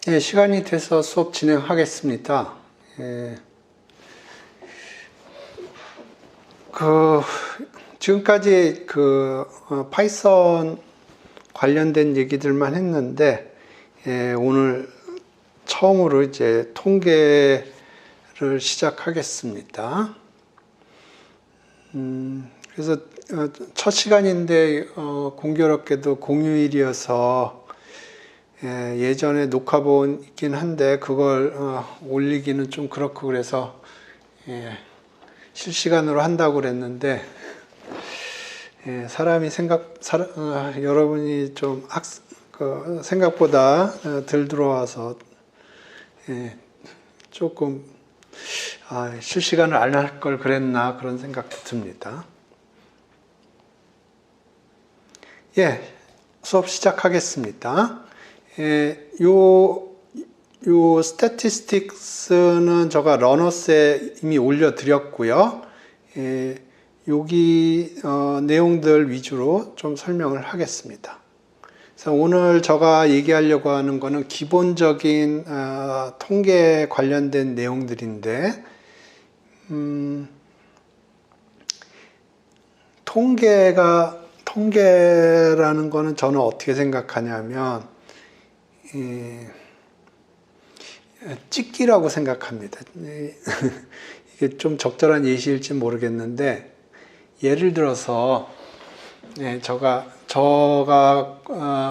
예, 시간이 돼서 수업 진행하겠습니다. 예, 그, 지금까지 파이썬 관련된 얘기들만 했는데, 오늘 처음으로 이제 통계를 시작하겠습니다. 그래서 첫 시간인데, 공교롭게도 공휴일이어서 예전에 녹화본 있긴 한데 그걸 올리기는 좀 그렇고 그래서 실시간으로 한다고 그랬는데 여러분이 좀 생각보다 덜 들어와서 조금 실시간을 안 할 걸 그랬나 그런 생각도 듭니다. 예, 수업 시작하겠습니다. 요 스태티스틱스는 제가 러너스에 이미 올려드렸고요. 여기 내용들 위주로 좀 설명을 하겠습니다. 그래서 오늘 제가 얘기하려고 하는 거는 기본적인 통계 관련된 내용들인데 통계라는 거는 저는 어떻게 생각하냐면 찍기라고 생각합니다. 이게 좀 적절한 예시일지 모르겠는데 예를 들어서 제가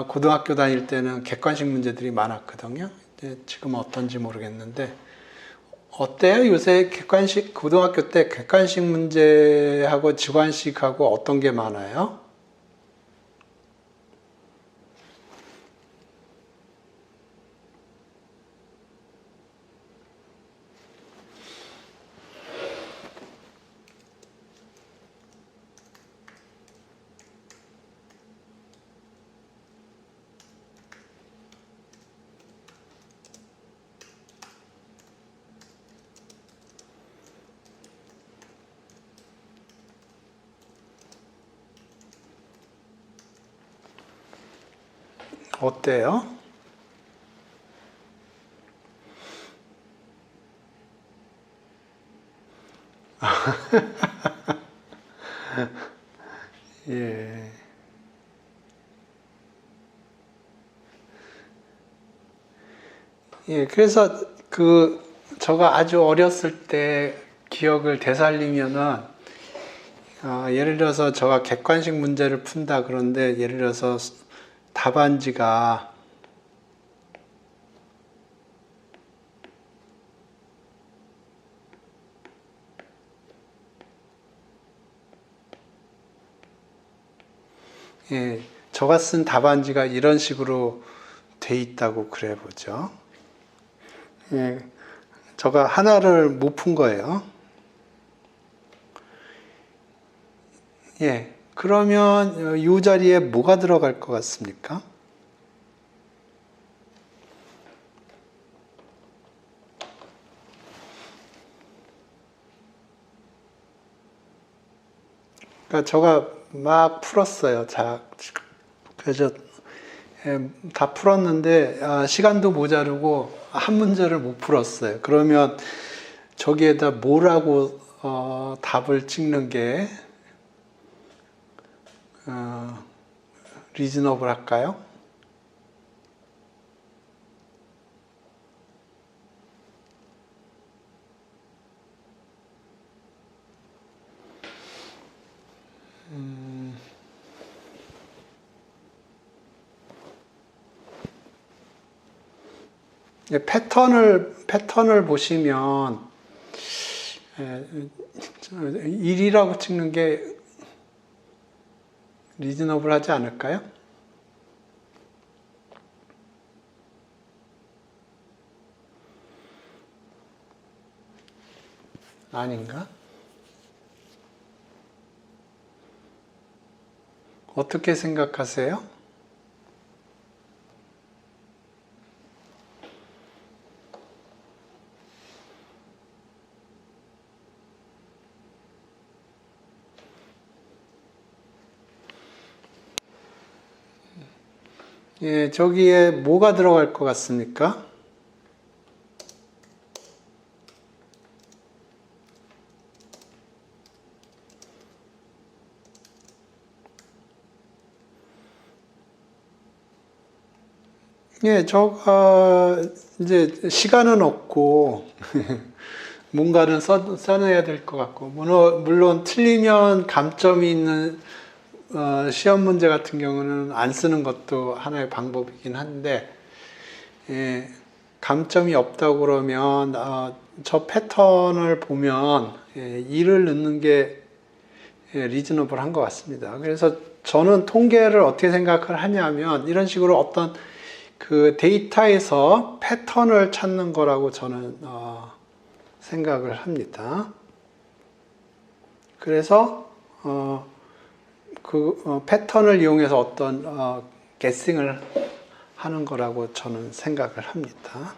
고등학교 다닐 때는 객관식 문제들이 많았거든요. 지금 어떤지 모르겠는데 어때요? 요새 고등학교 때 객관식 문제하고 주관식하고 어떤 게 많아요? 어때요? 예. 예, 그래서 제가 아주 어렸을 때 기억을 되살리면은, 예를 들어서 제가 객관식 문제를 푼다 그런데, 예를 들어서 답안지가, 예, 제가 쓴 답안지가 이런 식으로 돼 있다고 그래 보죠. 예, 제가 하나를 못 푼 거예요. 예, 그러면 이 자리에 뭐가 들어갈 것 같습니까? 그러니까 제가 막 풀었어요. 그래서 다 풀었는데 시간도 모자르고 한 문제를 못 풀었어요. 그러면 저기에다 뭐라고 답을 찍는 게 리즈너블 할까요? 패턴을 보시면 1이라고 찍는 게 리즈너블 하지 않을까요? 아닌가? 어떻게 생각하세요? 예, 저기에 뭐가 들어갈 것 같습니까? 예, 저가 이제 시간은 없고 뭔가는 써내야 될 것 같고, 물론 틀리면 감점이 있는 시험 문제 같은 경우는 안 쓰는 것도 하나의 방법이긴 한데, 예, 감점이 없다고 그러면 저 패턴을 보면 예, 2를 넣는 게 리즈너블 한 것 같습니다. 그래서 저는 통계를 어떻게 생각을 하냐면 이런 식으로 어떤 그 데이터에서 패턴을 찾는 거라고 저는 생각을 합니다. 그래서 패턴을 이용해서 어떤 게싱을 하는 거라고 저는 생각을 합니다.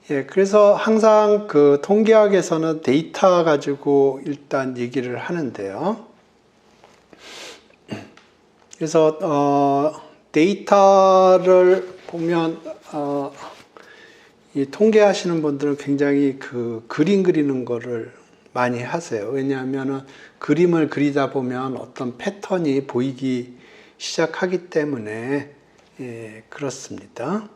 예, 그래서 항상 그 통계학에서는 데이터 가지고 일단 얘기를 하는데요. 그래서 데이터를 보면 이 통계하시는 분들은 굉장히 그 그림 그리는 거를 많이 하세요. 왜냐하면은 그림을 그리다 보면 어떤 패턴이 보이기 시작하기 때문에 예, 그렇습니다.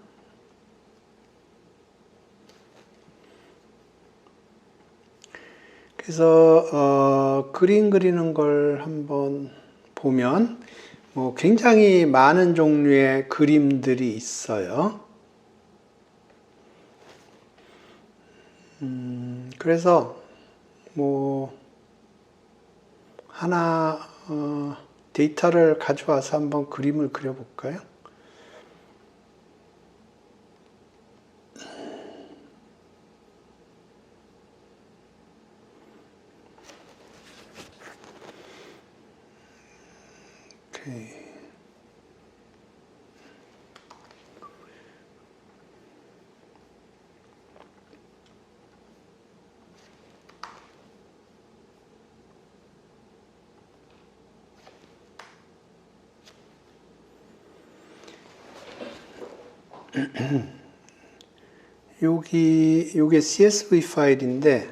그래서 그림 그리는 걸 한번 보면 뭐 굉장히 많은 종류의 그림들이 있어요. 그래서 뭐 하나 데이터를 가져와서 한번 그림을 그려볼까요? 오케이. 요게 CSV 파일인데,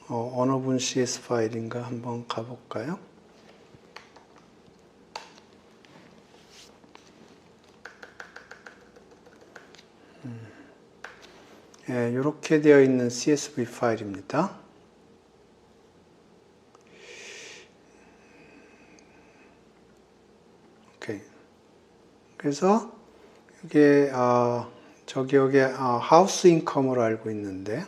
어느 분 CS 파일인가 한번 가볼까요? 예, 이렇게 되어 있는 CSV 파일입니다. 오케이. 그래서 이게 여기 하우스 인컴으로 알고 있는데,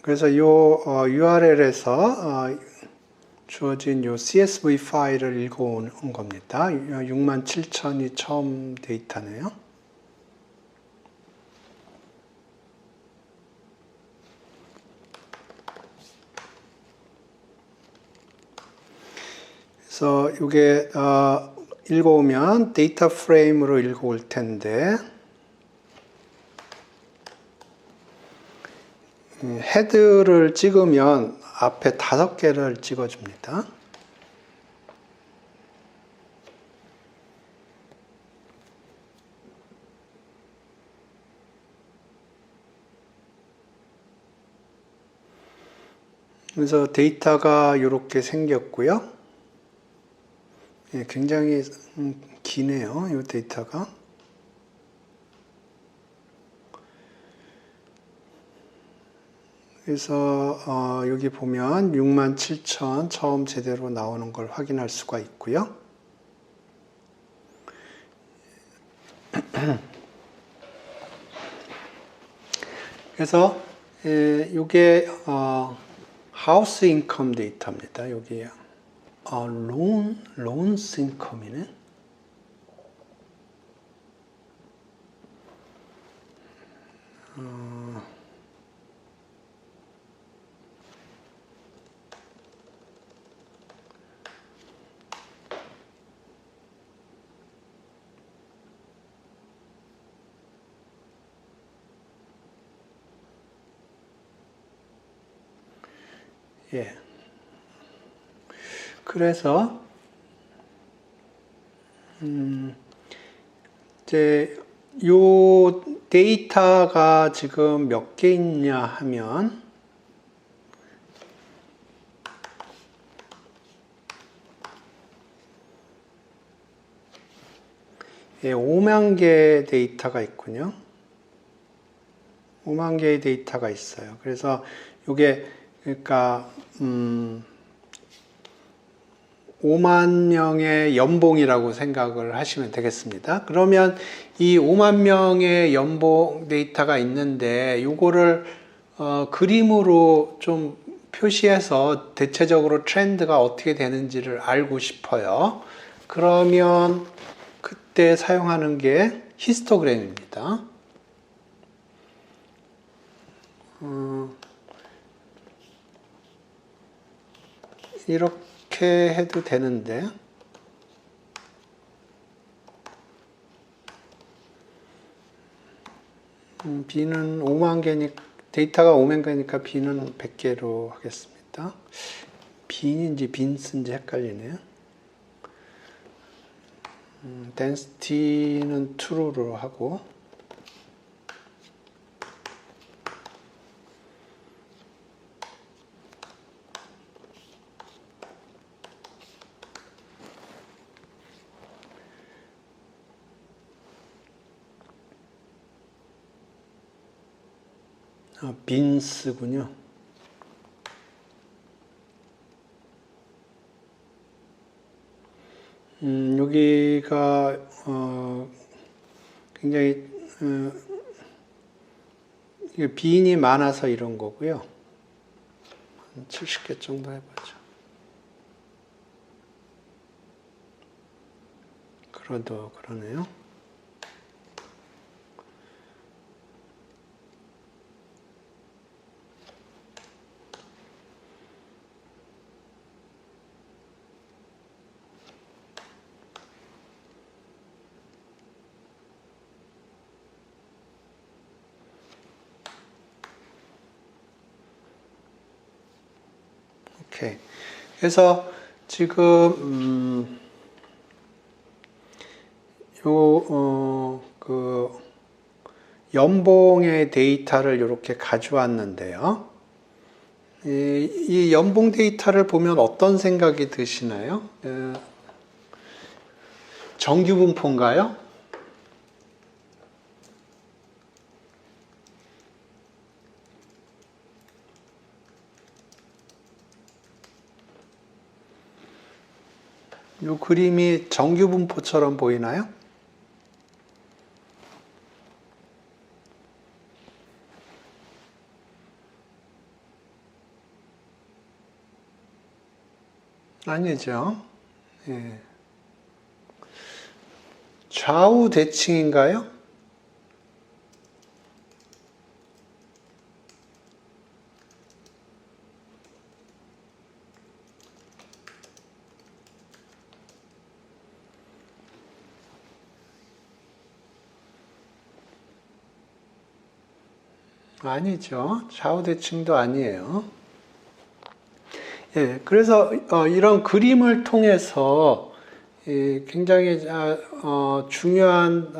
그래서 요 URL에서 주어진 요 CSV 파일을 읽어온 겁니다. 67,000이 처음 데이터네요. 그래서 이게 읽어오면 데이터 프레임으로 읽어올 텐데, 헤드를 찍으면 앞에 5개를 찍어줍니다. 그래서 데이터가 이렇게 생겼고요. 예, 굉장히 기네요, 이 데이터가. 그래서 여기 보면 67,000 처음 제대로 나오는 걸 확인할 수가 있고요. 그래서 이게 하우스 인컴 데이터입니다. 여기 론스 인컴이네. 예. 그래서 이제 요 데이터가 지금 몇 개 있냐 하면 예, 5만 개의 데이터가 있군요. 5만 개의 데이터가 있어요. 그래서 이게 그러니까 5만 명의 연봉이라고 생각을 하시면 되겠습니다. 그러면 이 5만 명의 연봉 데이터가 있는데 이거를 그림으로 좀 표시해서 대체적으로 트렌드가 어떻게 되는지를 알고 싶어요. 그러면 그때 사용하는 게 히스토그램입니다. 이렇게 해도 되는데 B는 5만 개니까 데이터가 5만 개니까 B는 100개로 하겠습니다. 빈인지 빈스인지 헷갈리네요. density는 true로 하고 빈스군요. 여기가 굉장히 빈이 많아서 이런 거고요. 한 70개 정도 해보죠. 그러네요. 오케이. 그래서 지금 그 연봉의 데이터를 이렇게 가져왔는데요. 이 연봉 데이터를 보면 어떤 생각이 드시나요? 정규 분포인가요? 이 그림이 정규 분포처럼 보이나요? 아니죠. 예. 좌우 대칭인가요? 아니죠. 좌우 대칭도 아니에요. 예, 그래서 이런 그림을 통해서 굉장히 중요한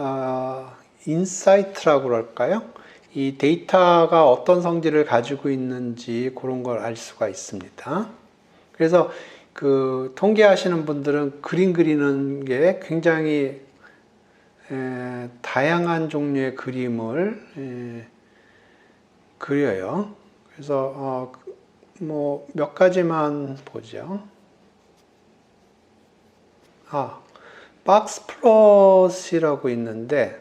인사이트라고 그럴까요? 이 데이터가 어떤 성질을 가지고 있는지 그런 걸 알 수가 있습니다. 그래서 그 통계하시는 분들은 그림 그리는 게 굉장히 다양한 종류의 그림을 그려요. 그래서 뭐 몇 가지만 보죠. 박스 플롯이라고 있는데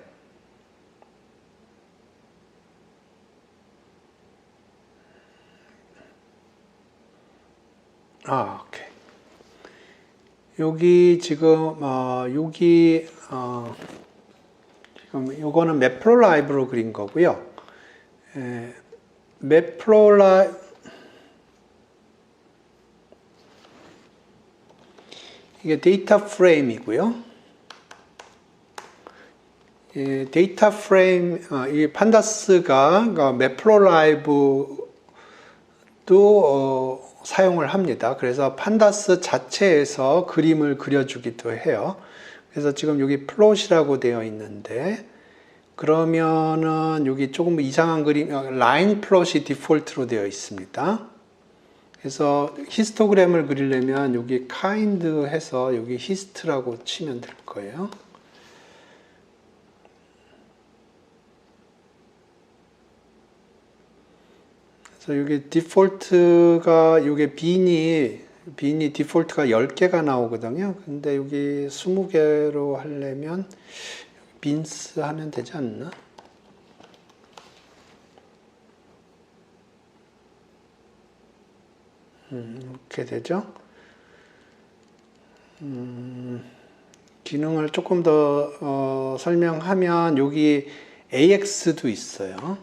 오케이. 여기 지금 지금 요거는 매프로라이브로 그린 거고요. 이게 데이터 프레임이고요. 데이터 프레임, 이 판다스가 매프로라이브도 사용을 합니다. 그래서 판다스 자체에서 그림을 그려주기도 해요. 그래서 지금 여기 플롯이라고 되어 있는데, 그러면은 여기 조금 이상한 그림, 라인 플롯이 디폴트로 되어 있습니다. 그래서 히스토그램을 그리려면 여기 kind 해서 여기 hist라고 치면 될 거예요. 그래서 여기 디폴트가 여기 빈이 디폴트가 10개가 나오거든요. 근데 여기 20개로 하려면 빈스 하면 되지 않나? 이렇게 되죠. 기능을 조금 더 설명하면 여기 AX도 있어요.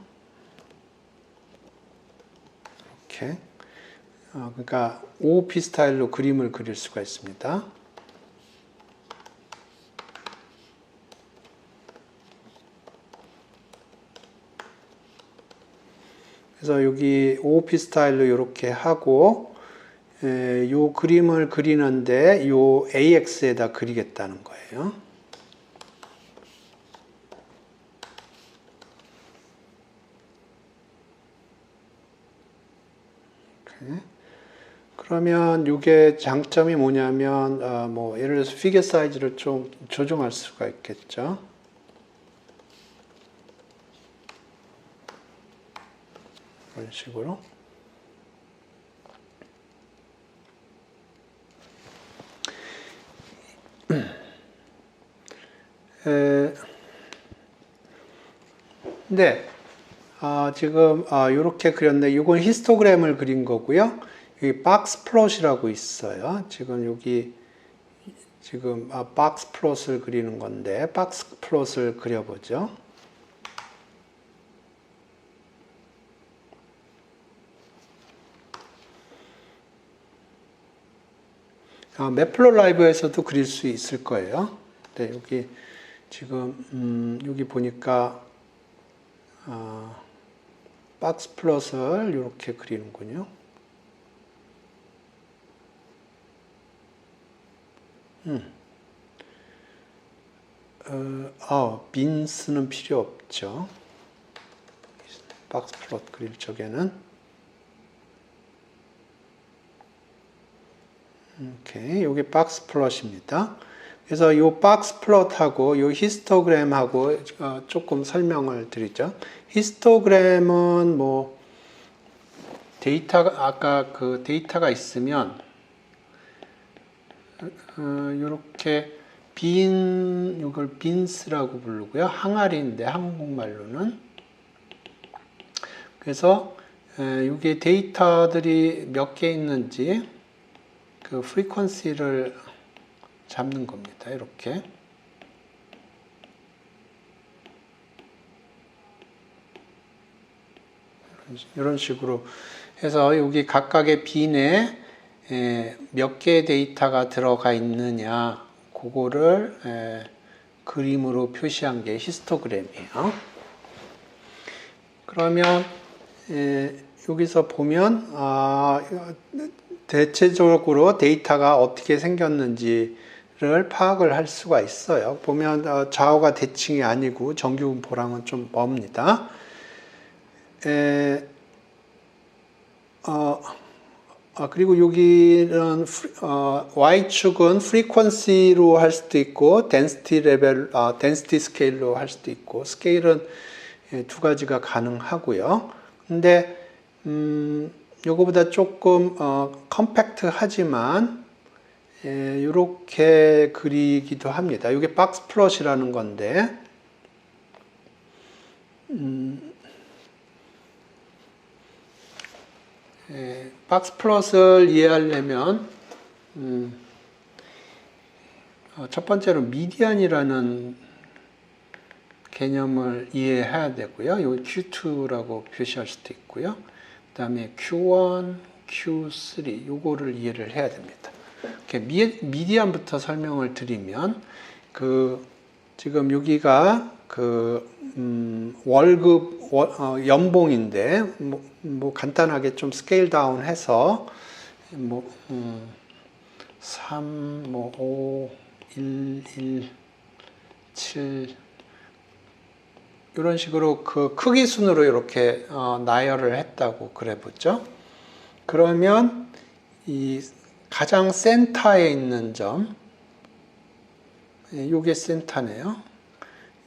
이렇게. 그러니까 OOP 스타일로 그림을 그릴 수가 있습니다. 그래서 여기 OOP 스타일로 이렇게 하고 요 그림을 그리는데 요 AX에다 그리겠다는 거예요. 이렇게. 그러면 이게 장점이 뭐냐면 뭐 예를 들어서 피겨 사이즈를 좀 조정할 수가 있겠죠. 이런 식으로. 네, 지금 이렇게 그렸는데 이건 히스토그램을 그린 거고요. 여기 박스 플롯이라고 있어요. 지금 여기 지금 박스 플롯을 그리는 건데 박스 플롯을 그려보죠. 맵플롯 라이브에서도 그릴 수 있을 거예요. 네, 여기 지금 여기 보니까 박스 플롯을 이렇게 그리는군요. 빈스는 필요 없죠. 박스 플롯 그릴 적에는. 오케이, 여기 박스 플롯입니다. 그래서 이 박스 플롯하고 이 히스토그램하고 조금 설명을 드리죠. 히스토그램은 뭐 데이터가 아까 그 데이터가 있으면 이렇게 이걸 빈스라고 부르고요. 항아리인데 한국말로는. 그래서 이게 데이터들이 몇 개 있는지 그 프리퀀시를 잡는 겁니다. 이렇게. 이런 식으로 해서 여기 각각의 빈에 몇 개의 데이터가 들어가 있느냐 그거를 그림으로 표시한 게 히스토그램이에요. 그러면 여기서 보면 대체적으로 데이터가 어떻게 생겼는지를 파악을 할 수가 있어요. 보면 좌우가 대칭이 아니고 정규분포랑은 좀 멉니다. 그리고 여기는 Y축은 프리퀀시로 할 수도 있고 density 레벨, density 스케일로 할 수도 있고 스케일은 두 가지가 가능하고요. 근데 요거보다 조금 컴팩트하지만 이렇게 그리기도 합니다. 이게 박스 플롯이라는 건데 박스 플롯을 이해하려면 첫 번째로 미디안이라는 개념을 이해해야 되고요. 여기 Q2라고 표시할 수도 있고요. 그 다음에 Q1, Q3 요거를 이해를 해야 됩니다. 이렇게 미디안부터 설명을 드리면 지금 여기가 월급 연봉인데 뭐 간단하게 좀 스케일 다운해서 뭐 3, 뭐 5, 1, 1, 7 이런 식으로 그 크기 순으로 이렇게 나열을 했다고 그래 보죠. 그러면 이 가장 센터에 있는 점, 요게 센터네요.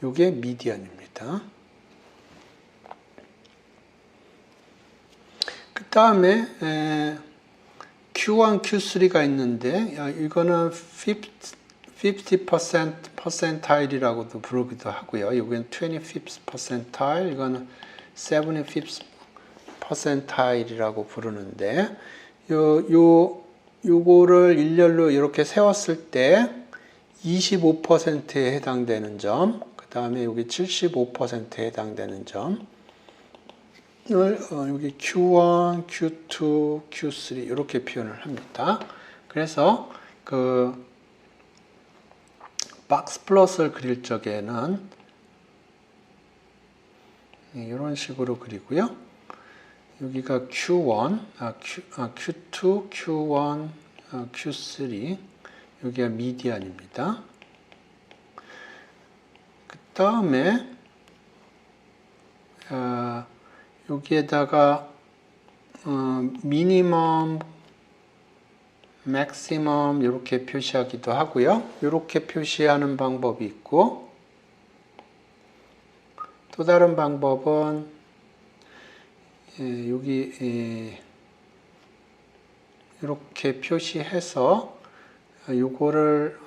요게 미디언입니다. 그 다음에 Q1, Q3가 있는데 이거는 50% percentile이라고도 부르기도 하고요. 이건 25th percentile, 이거는 75th percentile이라고 부르는데 요거를 일렬로 이렇게 세웠을 때 25%에 해당되는 점, 그 다음에 여기 75%에 해당되는 점을 여기 Q1, Q2, Q3 이렇게 표현을 합니다. 그래서 그 박스 플롯을 그릴 적에는 이런 식으로 그리고요. 여기가 Q1, Q2, Q1, Q3 여기가 미디안입니다. 그 다음에 여기에다가 미니멈, 맥시멈 이렇게 표시하기도 하고요. 이렇게 표시하는 방법이 있고 또 다른 방법은 여기 이렇게 표시해서 요거를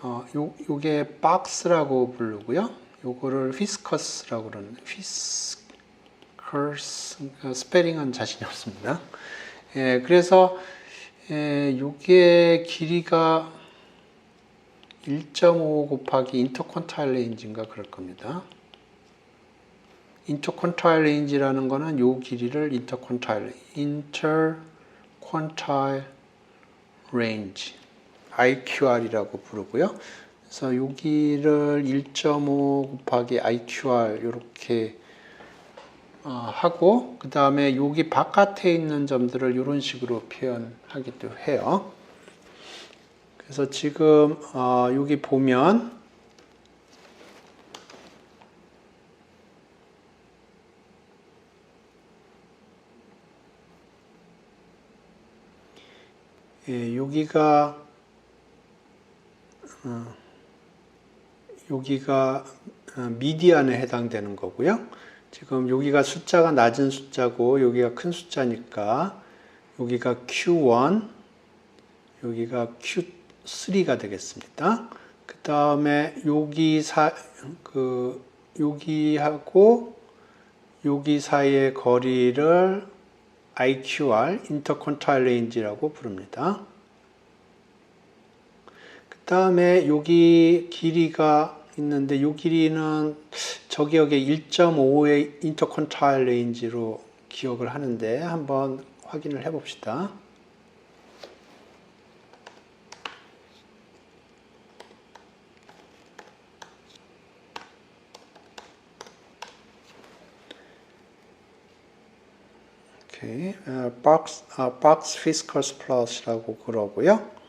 요게 박스라고 부르고요. 요거를 휘스커스라고 그러는 휘스커스 스페링은 자신이 없습니다. 그래서 요게 길이가 1.5 곱하기 인터퀀타일 레인지인가 그럴 겁니다. 인터퀀타일 레인지라는 거는 요 길이를 인터퀀타일 레인지 IQR이라고 부르고요. 그래서 여기를 1.5 곱하기 IQR 이렇게 하고 그 다음에 여기 바깥에 있는 점들을 이런 식으로 표현하기도 해요. 그래서 지금 여기 보면 여기가 미디안에 해당되는 거고요. 지금 여기가 숫자가 낮은 숫자고 여기가 큰 숫자니까 여기가 Q1, 여기가 Q3가 되겠습니다. 그 다음에 여기하고 여기 사이의 거리를 IQR, 인터퀀타일 레인지라고 부릅니다. 그 다음에 여기 길이가 있는데 이 길이는 저기역에 1.5의 인터퀀타일 레인지로 기억을 하는데 한번 확인을 해 봅시다. 오케이, 박스 휘스커스 플러스라고 그러고요.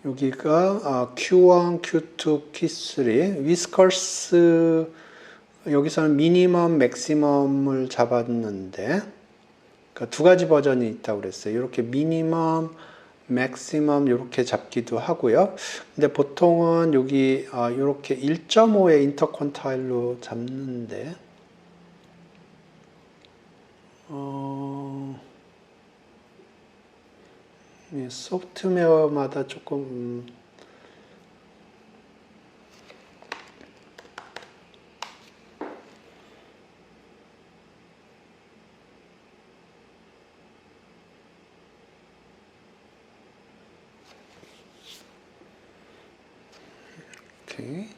여기가 Q1, Q2, Q3 위스커스 여기서는 미니멈, 맥시멈을 잡았는데 그러니까 두 가지 버전이 있다고 그랬어요. 이렇게 미니멈, 맥시멈 이렇게 잡기도 하고요. 근데 보통은 여기 이렇게 1.5의 인터퀀타일로 잡는데 소프트웨어마다 조금 오케이.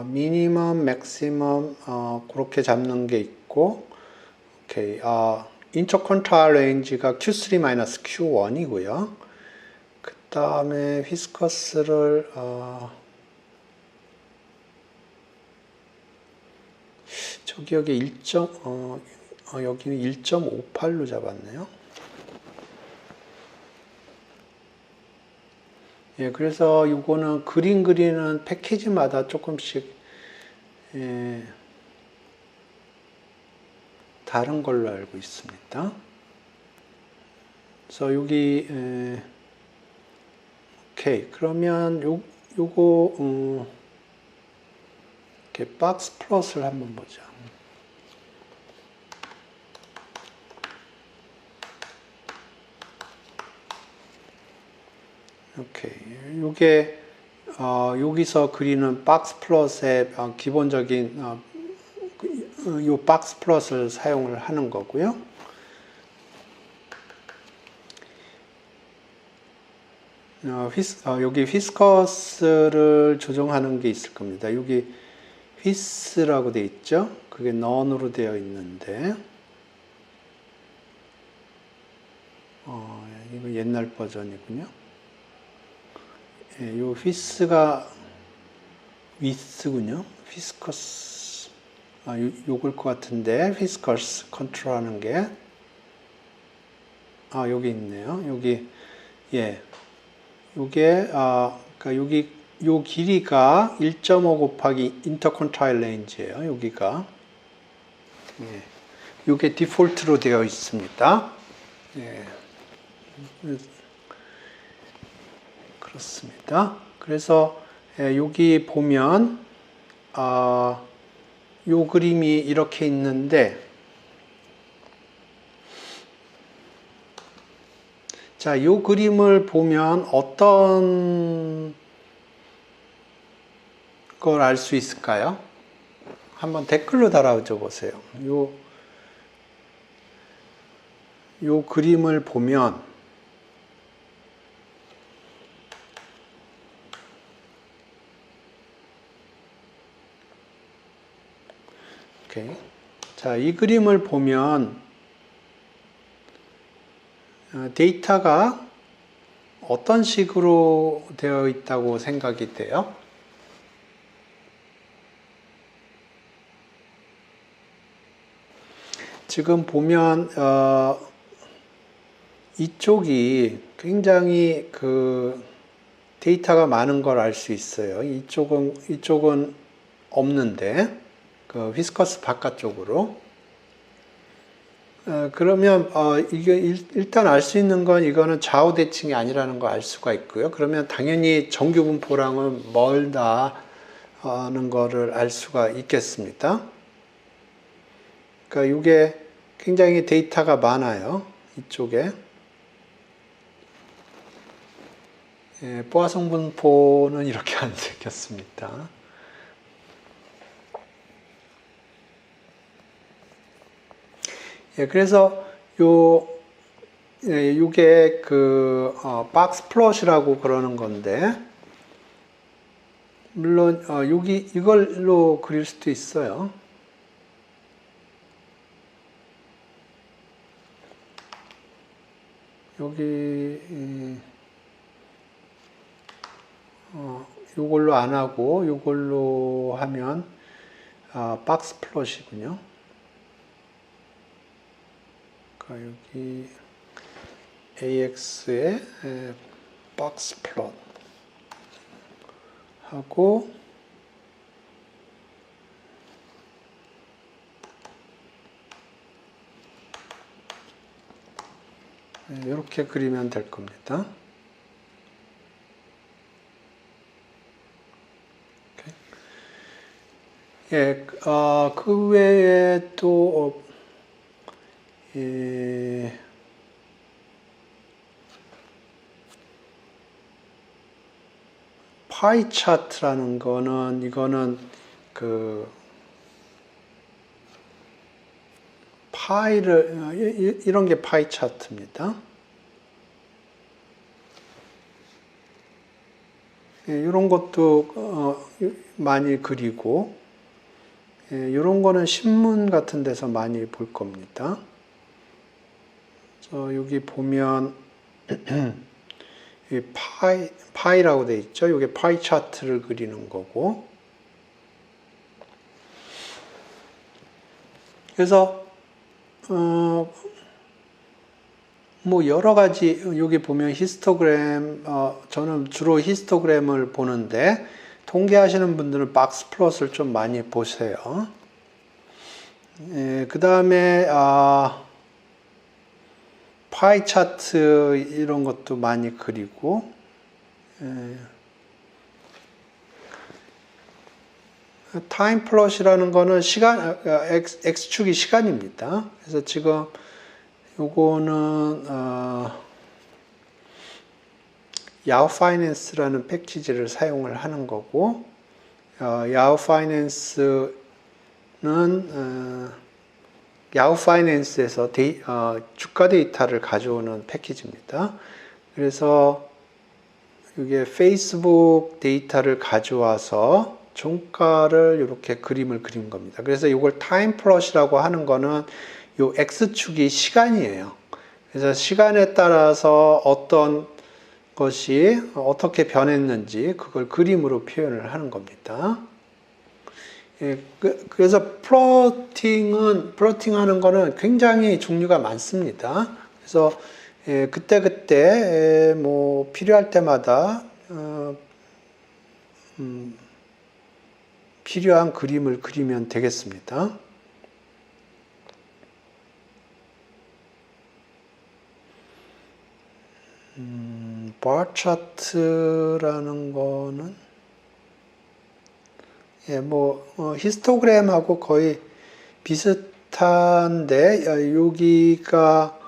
미니멈, 맥시멈 그렇게 잡는 게 있고, 오케이. 인터컨트롤 레인지가 Q3-Q1이고요. 그 다음에 휘스커스를 여기 1.58로 잡았네요. 예, 그래서 이거는 그림 그리는 패키지마다 조금씩 다른 걸로 알고 있습니다. 그래서 여기 오케이, 그러면 요거 이렇게 박스 플롯을 한번 보자. 오케이, 요게 여기서 그리는 박스 플롯의 기본적인 요 박스 플롯을 사용을 하는 거고요. 여기 휘스커스를 조정하는 게 있을 겁니다. 여기 휘스라고 되어 있죠. 그게 none으로 되어 있는데 이거 옛날 버전이군요. 요 휘스가 width군요. 휘스커스 요걸 것 같은데 휘스커스 컨트롤하는 게 여기 있네요. 여기 요게 그러니까 여기 요 길이가 1.5 곱하기 인터컨트롤 레인지예요. 여기가 요게 디폴트로 되어 있습니다. 그렇습니다. 그래서 여기 보면 요 그림이 이렇게 있는데, 자, 요 그림을 보면 어떤 걸 알 수 있을까요? 한번 댓글로 달아줘 보세요. 요 그림을 보면 오케이. 자, 이 그림을 보면 데이터가 어떤 식으로 되어 있다고 생각이 돼요? 지금 보면 이쪽이 굉장히 그 데이터가 많은 걸 알 수 있어요. 이쪽은 없는데 그 휘스커스 바깥쪽으로. 그러면 이게 일단 알 수 있는 건 이거는 좌우 대칭이 아니라는 거 알 수가 있고요. 그러면 당연히 정규 분포랑은 멀다는 거를 알 수가 있겠습니다. 그러니까 이게 굉장히 데이터가 많아요. 이쪽에. 포화성 분포는 이렇게 안 생겼습니다. 그래서 요게 그 박스 플롯이라고 그러는 건데, 물론 여기 이걸로 그릴 수도 있어요. 여기 요걸로 안 하고 요걸로 하면 박스 플롯이군요. 그러니까 여기 AX의 박스 플롯 하고 이렇게 그리면 될 겁니다. 그 외에 또 파이 차트라는 거는 이거는 그 파이를 이런 게 파이 차트입니다. 이런 것도 많이 그리고 이런 거는 신문 같은 데서 많이 볼 겁니다. 여기 보면 이 파이라고 되어 있죠. 이게 파이 차트를 그리는 거고. 그래서 뭐 여러 가지 여기 보면 히스토그램 저는 주로 히스토그램을 보는데 통계하시는 분들은 박스 플롯을 좀 많이 보세요. 그 다음에 파이 차트 이런 것도 많이 그리고 타임 플롯이라는 거는 시간 X축이 시간입니다. 그래서 지금 요거는 야후 파이낸스라는 패키지를 사용을 하는 거고 야후 파이낸스는 야후 파이낸스에서 주가 데이터를 가져오는 패키지입니다. 그래서 이게 페이스북 데이터를 가져와서 종가를 이렇게 그림을 그린 겁니다. 그래서 이걸 타임 플롯이라고 하는 거는 요 X축이 시간이에요. 그래서 시간에 따라서 어떤 것이 어떻게 변했는지 그걸 그림으로 표현을 하는 겁니다. 그래서 플로팅하는 거는 굉장히 종류가 많습니다. 그래서 그때 뭐 필요할 때마다 필요한 그림을 그리면 되겠습니다. 바 차트라는 거는 히스토그램하고 거의 비슷한데 여기가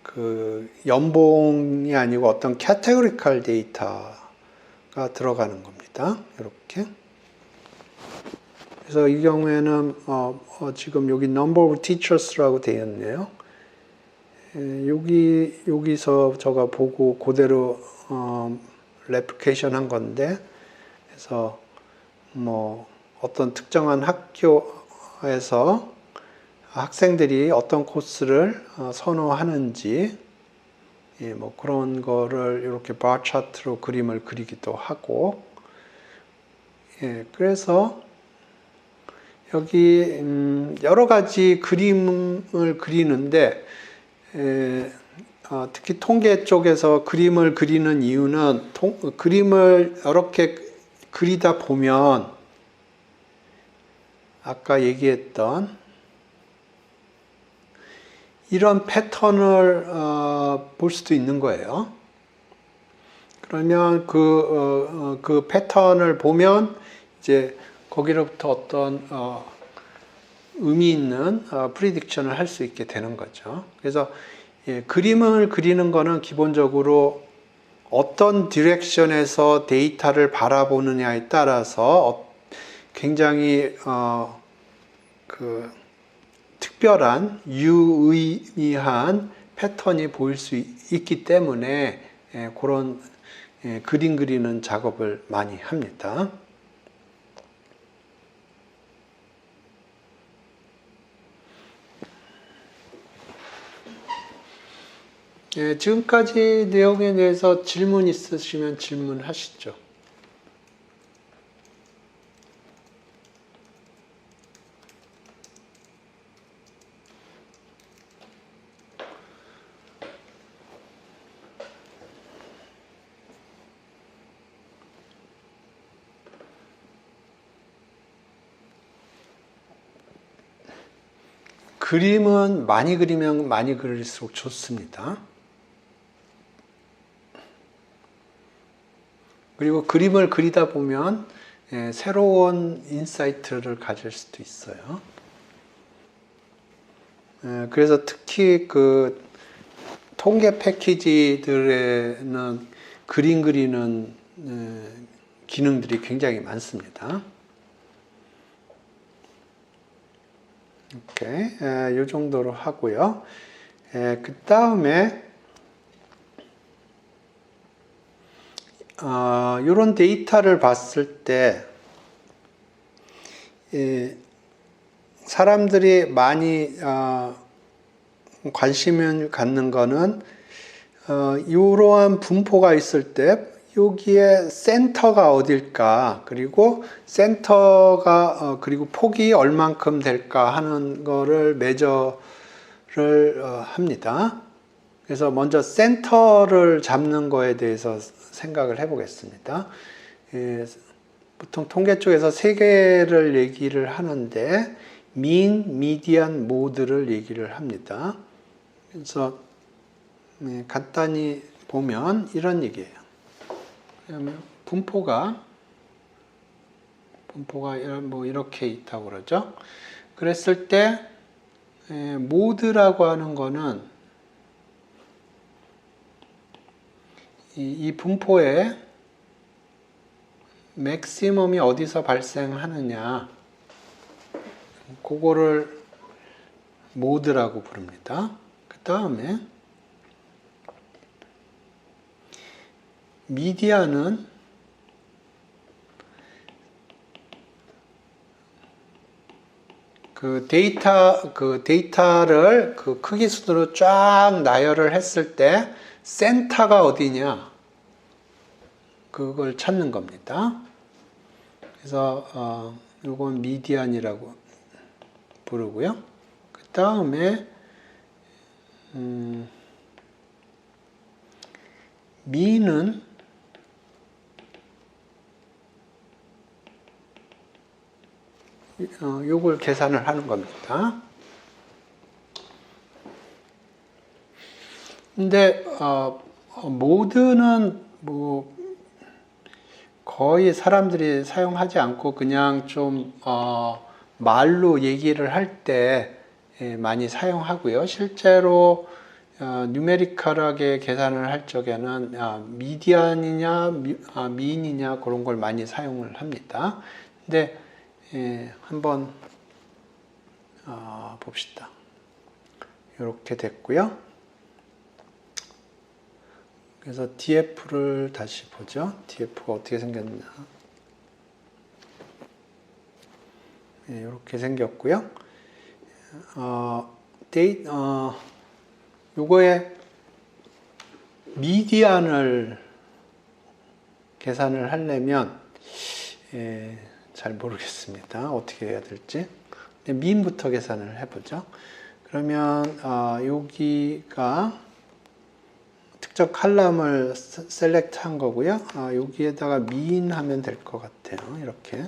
그 연봉이 아니고 어떤 캐테고리컬 데이터가 들어가는 겁니다. 이렇게. 그래서 이 경우에는 지금 여기 number of teachers라고 되어 있네요. 여기서 제가 보고 그대로 레플리케이션 한 건데, 그래서 뭐 어떤 특정한 학교에서 학생들이 어떤 코스를 선호하는지 뭐 그런 거를 이렇게 바 차트로 그림을 그리기도 하고, 그래서 여기 여러 가지 그림을 그리는데 특히 통계 쪽에서 그림을 그리는 이유는 그림을 이렇게 그리다 보면 아까 얘기했던 이런 패턴을 볼 수도 있는 거예요. 그러면 그 패턴을 보면 이제 거기로부터 어떤 의미 있는 프리딕션을 할 수 있게 되는 거죠. 그래서 그림을 그리는 거는 기본적으로 어떤 디렉션에서 데이터를 바라보느냐에 따라서 굉장히 특별한 유의미한 패턴이 보일 수 있기 때문에 그런 그림 그리는 작업을 많이 합니다. 지금까지 내용에 대해서 질문 있으시면 질문하시죠. 그림은 많이 그리면 많이 그릴수록 좋습니다. 그리고 그림을 그리다 보면 새로운 인사이트를 가질 수도 있어요. 그래서 특히 그 통계 패키지들에는 그림 그리는 기능들이 굉장히 많습니다. 오케이, 이 정도로 하고요. 그 다음에 이런 데이터를 봤을 때 사람들이 많이 관심을 갖는 거는 이러한 분포가 있을 때 여기에 센터가 어딜까, 그리고 센터가 그리고 폭이 얼만큼 될까 하는 거를 매저를 합니다. 그래서 먼저 센터를 잡는 거에 대해서 생각을 해보겠습니다. 보통 통계 쪽에서 세 개를 얘기를 하는데 mean, median, mode를 얘기를 합니다. 그래서 간단히 보면 이런 얘기예요. 그러면 분포가 뭐 이렇게 있다고 그러죠. 그랬을 때 모드라고 하는 거는 이 분포의 맥시멈이 어디서 발생하느냐, 그거를 모드라고 부릅니다. 그 다음에 미디안은 그 데이터를 그 크기 순으로 쫙 나열을 했을 때 센터가 어디냐, 그걸 찾는 겁니다. 그래서 이건 미디안이라고 부르고요. 그 다음에 미는 요걸 계산을 하는 겁니다. 근데 모드는 뭐 거의 사람들이 사용하지 않고 그냥 좀 말로 얘기를 할 때 많이 사용하고요. 실제로 뉴메리컬하게 계산을 할 적에는 미디안이냐 미인이냐 그런 걸 많이 사용을 합니다. 근데 한번 봅시다. 이렇게 됐고요. 그래서 DF를 다시 보죠. DF가 어떻게 생겼나. 이렇게 생겼고요. 요거에 미디안을 계산을 하려면 잘 모르겠습니다. 어떻게 해야 될지. 민부터 계산을 해보죠. 그러면 여기가 특정 칼럼을 셀렉트 한 거고요. 여기에다가 민 하면 될 것 같아요. 이렇게.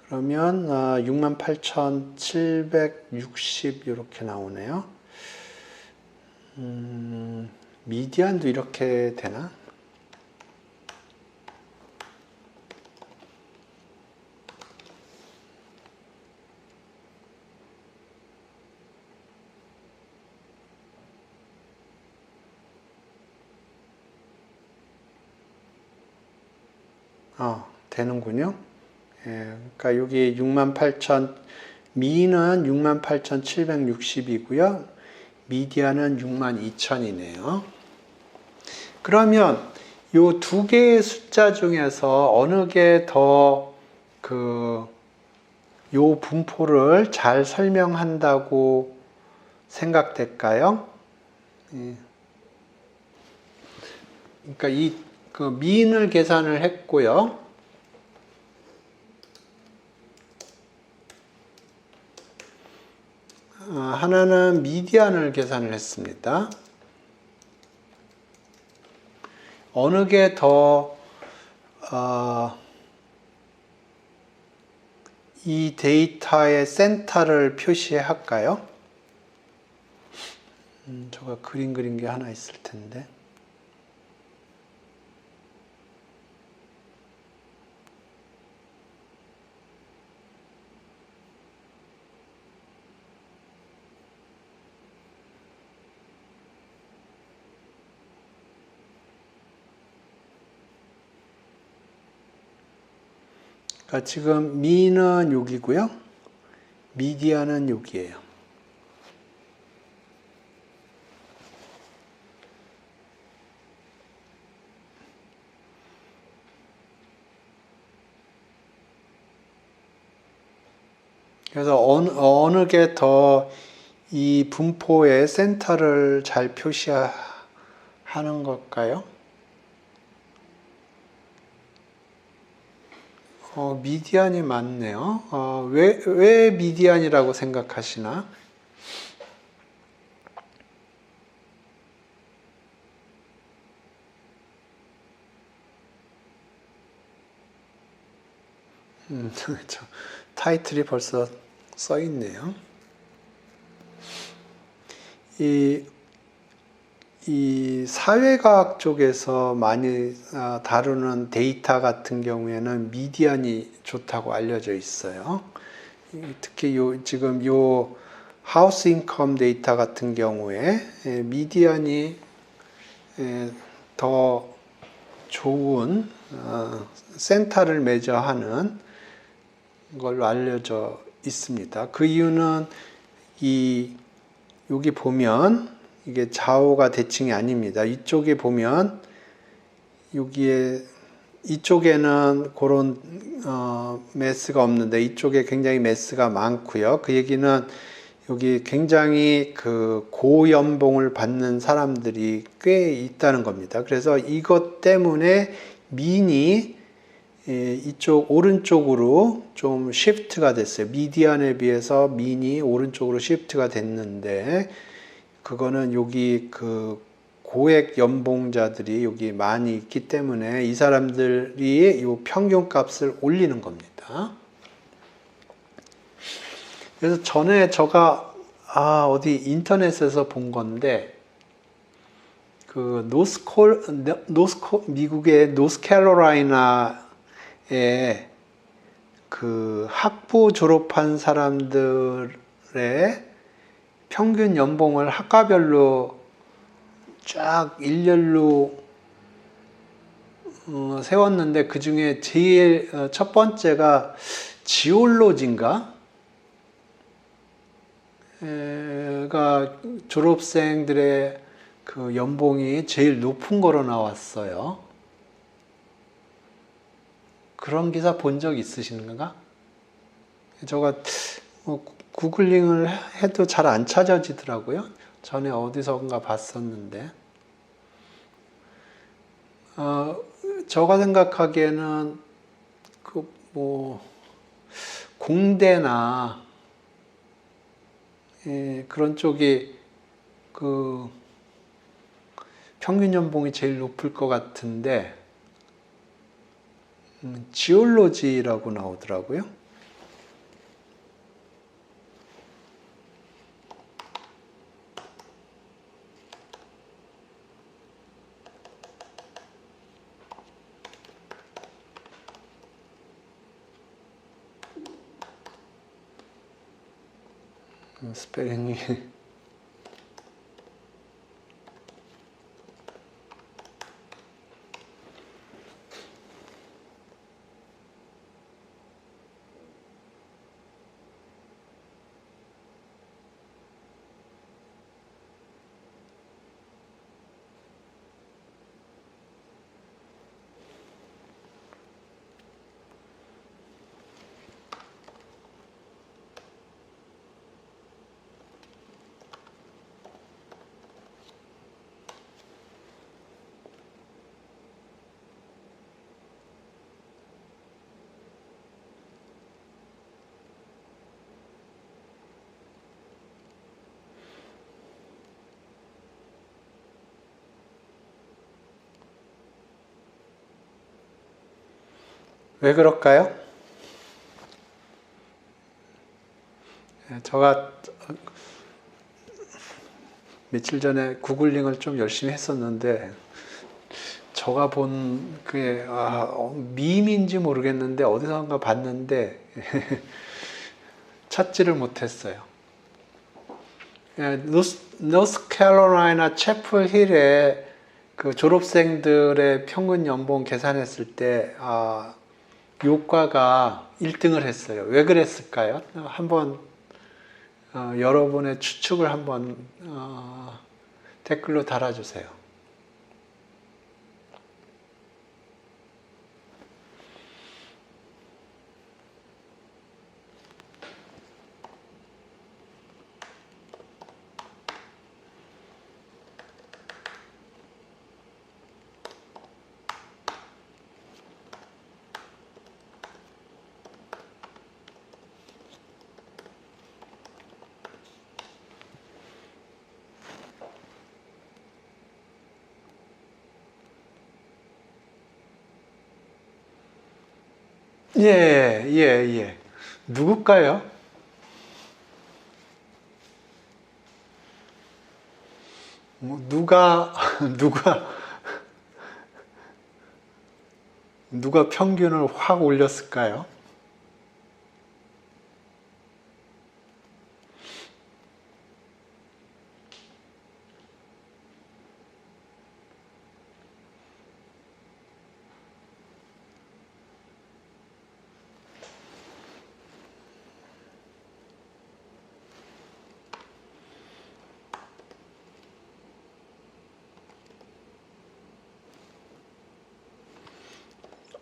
그러면 68,760 이렇게 나오네요. 미디안도 이렇게 되나? 되는군요. 그러니까 여기 68,000, 미는 68,760이고요. 미디안은 62,000이네요. 그러면 이 두 개의 숫자 중에서 어느 게 더 요 분포를 잘 설명한다고 생각될까요? 그러니까 그 민을 계산을 했고요. 하나는 미디안을 계산을 했습니다. 어느 게 더 이 데이터의 센터를 표시할까요? 저거 그림 그린 게 하나 있을 텐데. 지금 미는 여기고요. 미디안은 여기예요. 그래서 어느 게 더 이 분포의 센터를 잘 표시하는 걸까요? 미디안이 맞네요. 왜 미디안이라고 생각하시나? 저 타이틀이 벌써 써 있네요. 이 사회과학 쪽에서 많이 다루는 데이터 같은 경우에는 미디안이 좋다고 알려져 있어요. 특히 지금 하우스 인컴 데이터 같은 경우에 미디안이 더 좋은 센터를 매저하는 걸로 알려져 있습니다. 그 이유는 여기 보면 이게 좌우가 대칭이 아닙니다. 이쪽에 보면 이쪽에는 그런 매스가 없는데 이쪽에 굉장히 매스가 많고요. 그 얘기는 여기 굉장히 그 고연봉을 받는 사람들이 꽤 있다는 겁니다. 그래서 이것 때문에 민이 이쪽 오른쪽으로 좀 시프트가 됐어요. 미디안에 비해서 민이 오른쪽으로 시프트가 됐는데 그거는 여기 그 고액 연봉자들이 여기 많이 있기 때문에 이 사람들이 이 평균값을 올리는 겁니다. 그래서 전에 제가 어디 인터넷에서 본 건데 그 미국의 노스캐롤라이나에 그 학부 졸업한 사람들의 평균 연봉을 학과별로 쫙 일렬로 세웠는데 그 중에 제일 첫 번째가 지올로지인가? 가 졸업생들의 그 연봉이 제일 높은 거로 나왔어요. 그런 기사 본 적 있으신가? 제가 구글링을 해도 잘 안 찾아지더라고요. 전에 어디선가 봤었는데. 제가 생각하기에는 공대나 그런 쪽이 그 평균 연봉이 제일 높을 것 같은데 지올로지라고 나오더라고요. 스페링이 왜 그럴까요? 제가 며칠 전에 구글링을 좀 열심히 했었는데 제가 본 그게 밈인지 모르겠는데 어디선가 봤는데 찾지를 못했어요. 노스캐롤라이나 채플 힐에 그 졸업생들의 평균 연봉 계산했을 때 요과가 1등을 했어요. 왜 그랬을까요? 한번 여러분의 추측을 한번 댓글로 달아주세요. 예, 예, 예. 누굴까요? 누가, 누가, 누가 평균을 확 올렸을까요?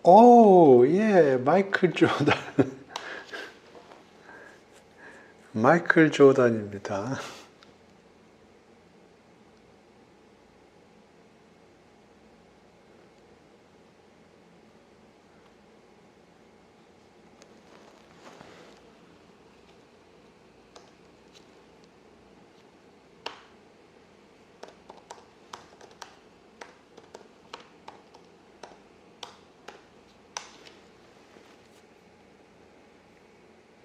오, 예, 마이클 조던. 마이클 조던입니다.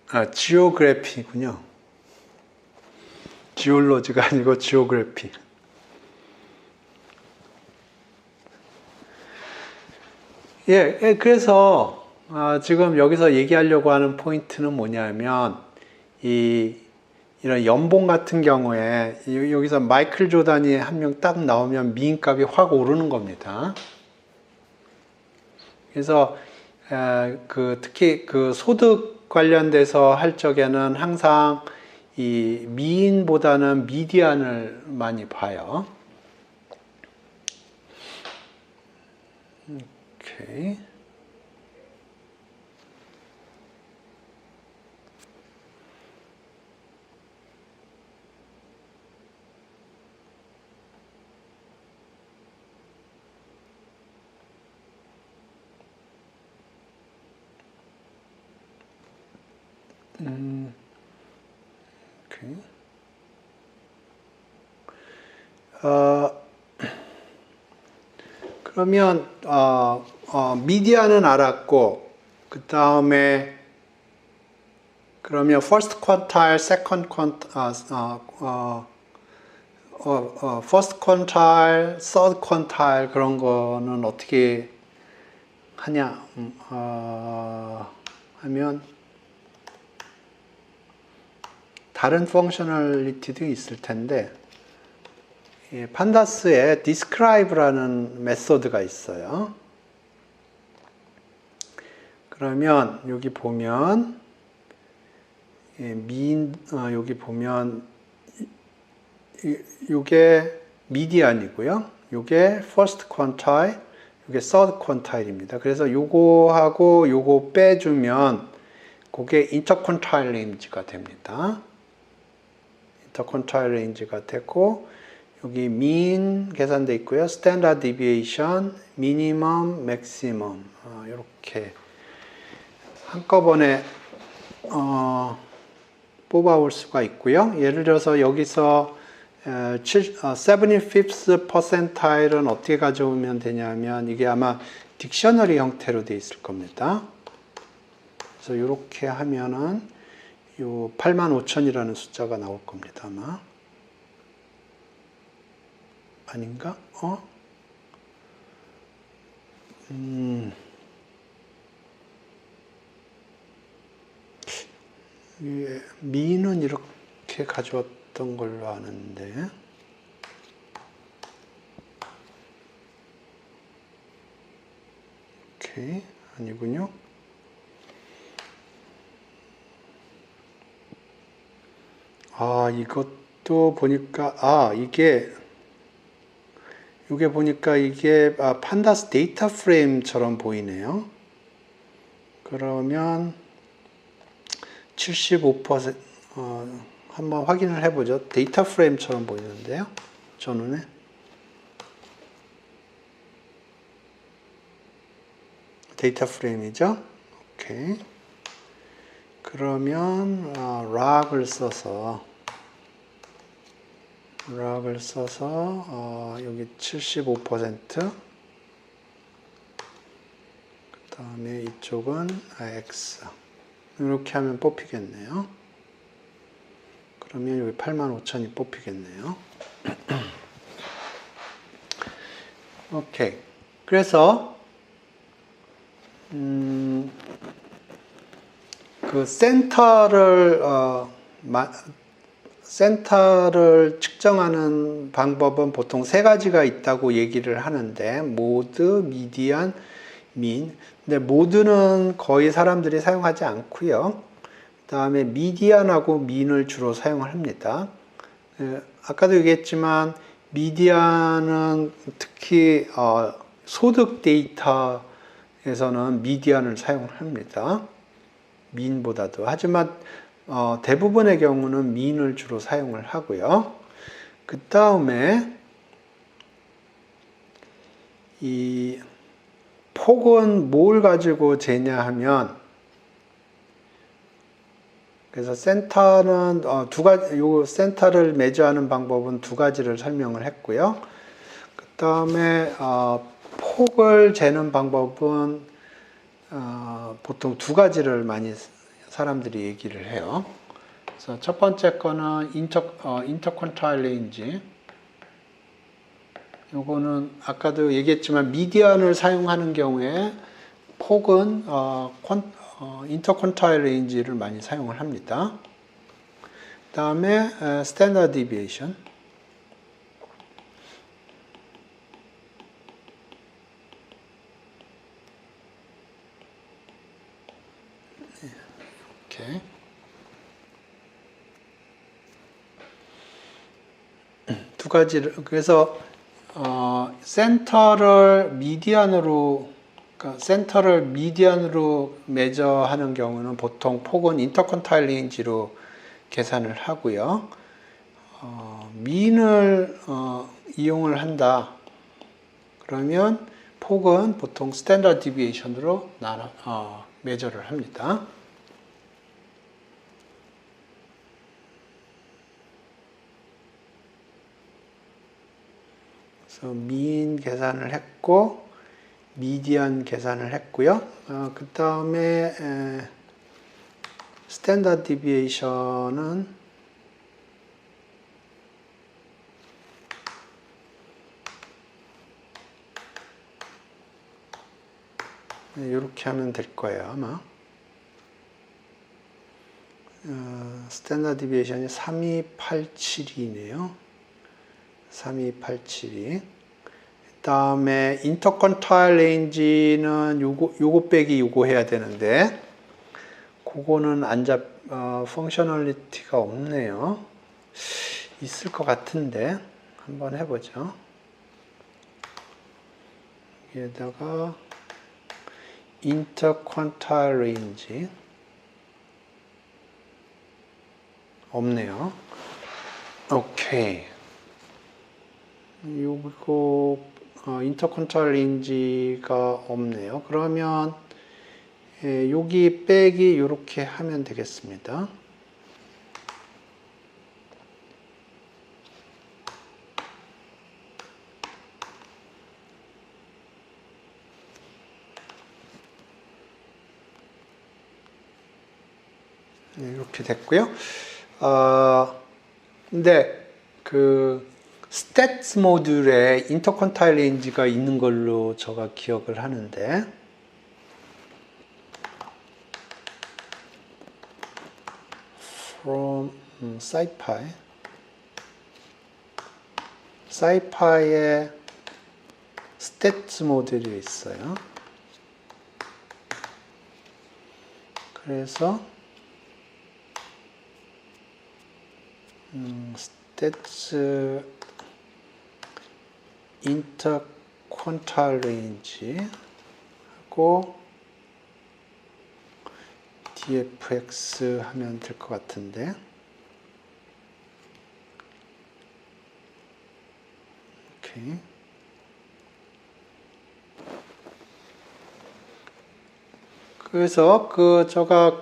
아, 지오그래피군요. 지올로지가 아니고 지오그래피. 예, 예, 그래서 지금 여기서 얘기하려고 하는 포인트는 뭐냐면 이런 연봉 같은 경우에 여기서 마이클 조단이 한 명 딱 나오면 미인값이 확 오르는 겁니다. 그래서 특히 그 소득 관련돼서 할 적에는 항상 이 미인보다는 미디안을 많이 봐요. 오케이. 오케이. 그러면 미디어는 알았고 그 다음에 그러면 first quantile, second first quantile, third quantile 그런 거는 어떻게 하냐 하면 다른 펑셔널리티도 있을 텐데 판다스에 describe라는 메소드가 있어요. 그러면 여기 보면 여기 보면 이게 미디안이고요. 이게 first quantile, 이게 third quantile입니다. 그래서 요거하고 요거 빼주면 그게 interquantile range가 됩니다. interquantile range가 되고 여기 mean 계산돼 있고요. standard deviation, minimum, maximum 이렇게 한꺼번에 뽑아올 수가 있고요. 예를 들어서 여기서 75th percentile은 어떻게 가져오면 되냐면 이게 아마 딕셔너리 형태로 되어 있을 겁니다. 그래서 이렇게 하면은 요 85,000이라는 숫자가 나올 겁니다. 아마 아닌가? 미는 이렇게 가져왔던 걸로 아는데 오케이 아니군요. 이것도 보니까 이게 보니까 이게 판다스 데이터 프레임처럼 보이네요. 그러면 75% 한번 확인을 해보죠. 데이터 프레임처럼 보이는데요. 저 눈에. 데이터 프레임이죠. 오케이. 그러면 락을 써서 여기 75%, 그 다음에 이쪽은 X. 이렇게 하면 뽑히겠네요. 그러면 여기 85,000이 뽑히겠네요. 오케이. 그래서 그 센터를 측정하는 방법은 보통 세 가지가 있다고 얘기를 하는데, 모드, 미디안, 민. 근데 모드는 거의 사람들이 사용하지 않고요. 그다음에 미디안하고 민을 주로 사용을 합니다. 아까도 얘기했지만 미디안은 특히 소득 데이터에서는 미디안을 사용을 합니다. 민보다도. 하지만 대부분의 경우는 민을 주로 사용을 하고요. 그 다음에 이 폭은 뭘 가지고 재냐 하면, 그래서 센터는 두 가지, 요 센터를 매주하는 방법은 두 가지를 설명을 했고요. 그 다음에 폭을 재는 방법은 보통 두 가지를 많이 사람들이 얘기를 해요. 그래서 첫 번째 거는 인터퀀타일 레인지. 요거는 아까도 얘기했지만 미디안을 사용하는 경우에 폭은 인터퀀타일 레인지를 많이 사용을 합니다. 그 다음에 스탠다드 디비에이션. 이렇게. 두 가지를, 그래서 센터를 미디안으로 매저하는 경우는 보통 폭은 인터컨타일 레인지로 계산을 하고요. 민을 이용을 한다. 그러면 폭은 보통 스탠다드 디비에이션으로 매저를 합니다. 그래서 민 계산을 했고, 미디안 계산을 했고요. 그 다음에 스탠다드 디비에이션은 이렇게 하면 될 거예요, 아마. 스탠다드 디비에이션이 3287이네요. 3287이. 그 다음에 인터컨타일 레인지는 요거 빼기 요거 해야 되는데, 그거는 펑셔널리티가 없네요. 있을 것 같은데 한번 해보죠. 여기에다가 인터컨타일 레인지 없네요. 오케이. 요거 인터컨트롤 레인지가 없네요. 그러면 여기 빼기 이렇게 하면 되겠습니다. 이렇게 됐고요. 근데 스탯 모듈에 인터컨타일 레인지가 있는 걸로 제가 기억을 하는데, from SciPy에 스탯 모듈이 있어요. 그래서 스탯 인터퀀탈 레인지 하고 dfx 하면 될 것 같은데, 오케이. 그래서 제가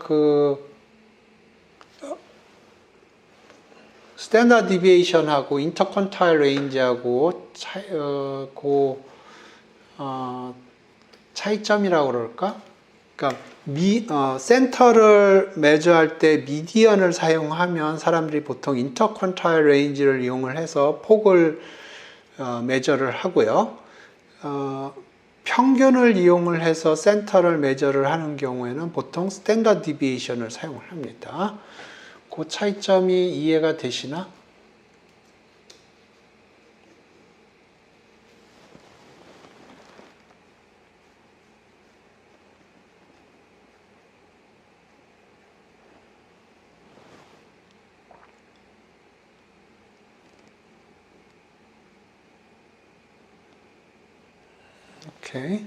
스탠다드 디비에이션하고 인터컨타일 레인지하고 차이점이라고 그럴까? 그러니까 센터를 매저할 때 미디언을 사용하면 사람들이 보통 인터퀀타일 레인지를 이용을 해서 폭을 매저를 하고요. 평균을 이용을 해서 센터를 매저를 하는 경우에는 보통 스탠더드 디비에이션을 사용을 합니다. 그 차이점이 이해가 되시나? 오케이.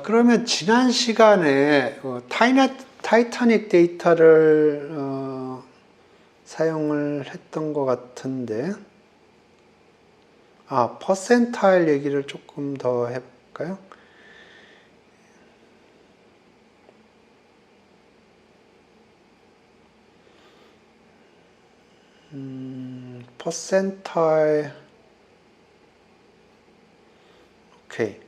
그러면 지난 시간에 타이타닉 데이터를 사용을 했던 것 같은데, 퍼센타일 얘기를 조금 더 해볼까요? 퍼센타일, 오케이.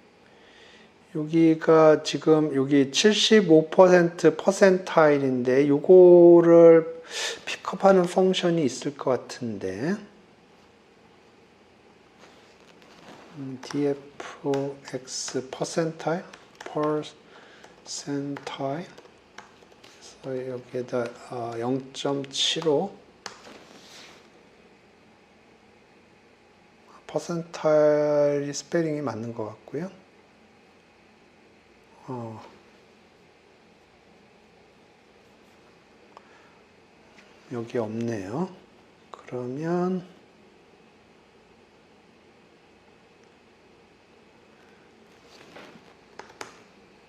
여기가 지금 여기 75% 퍼센타일인데 요거를 픽업하는 펑션이 있을 것 같은데 dfx 퍼센타일 그래서 여기에다 0.75 퍼센타일이 스페링이 맞는 것 같고요. 여기 없네요. 그러면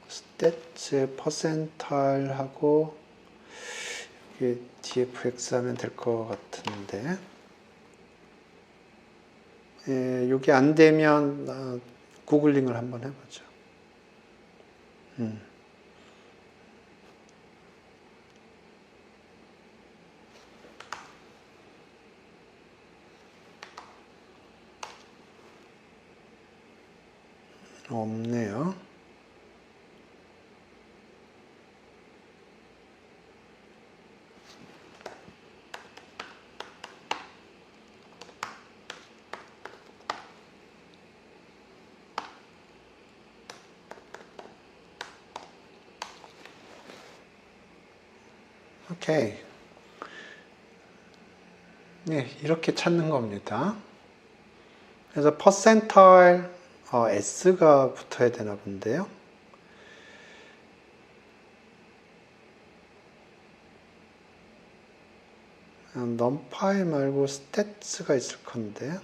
스탯 퍼센타일하고 여기 dfx 하면 될 것 같은데 여기 안 되면 구글링을 한번 해보죠. 없네요. 오케이. 네, 이렇게 찾는 겁니다. 그래서 퍼센타일 S가 붙어야 되나 본데요. numpy 말고 stats가 있을 건데.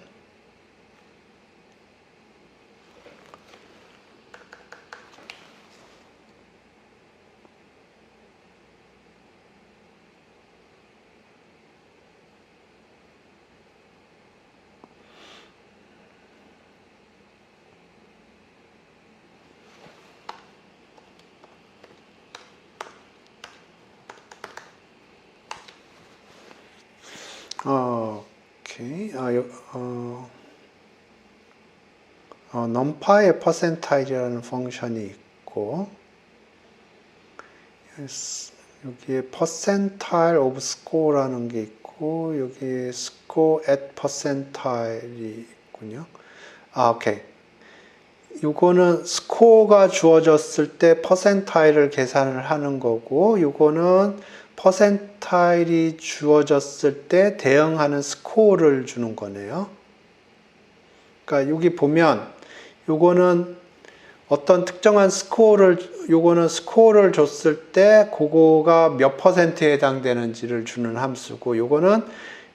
오케이. numpy의 percentile이라는 펑션이 있고, 여기에 percentile of score라는 게 있고, 여기 score at percentile이 있군요. 오케이. 요거는 스코어가 주어졌을 때 퍼센타일을 계산을 하는 거고, 요거는 퍼센타일이 주어졌을 때 대응하는 스코어를 주는 거네요. 그러니까 여기 보면 요거는 어떤 특정한 요거는 스코어를 줬을 때 그거가 몇 퍼센트에 해당되는지를 주는 함수고, 요거는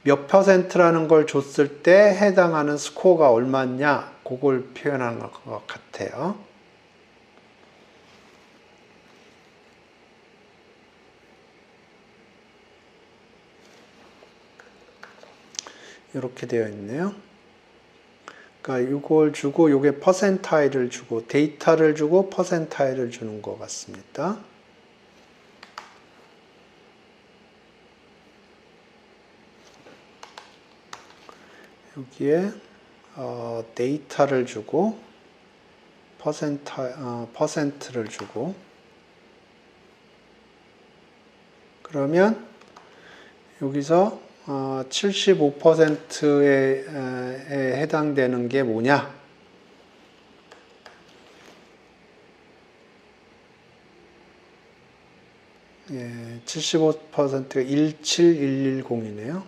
몇 퍼센트라는 걸 줬을 때 해당하는 스코어가 얼마냐, 그걸 표현하는 것 같아요. 이렇게 되어 있네요. 그러니까 이걸 주고 요게 퍼센타일을 주고 데이터를 주고 퍼센타일을 주는 것 같습니다. 여기에 데이터를 주고 퍼센트를 주고 그러면 여기서 75%에 해당되는 게 뭐냐? 예, 75%가 17110이네요.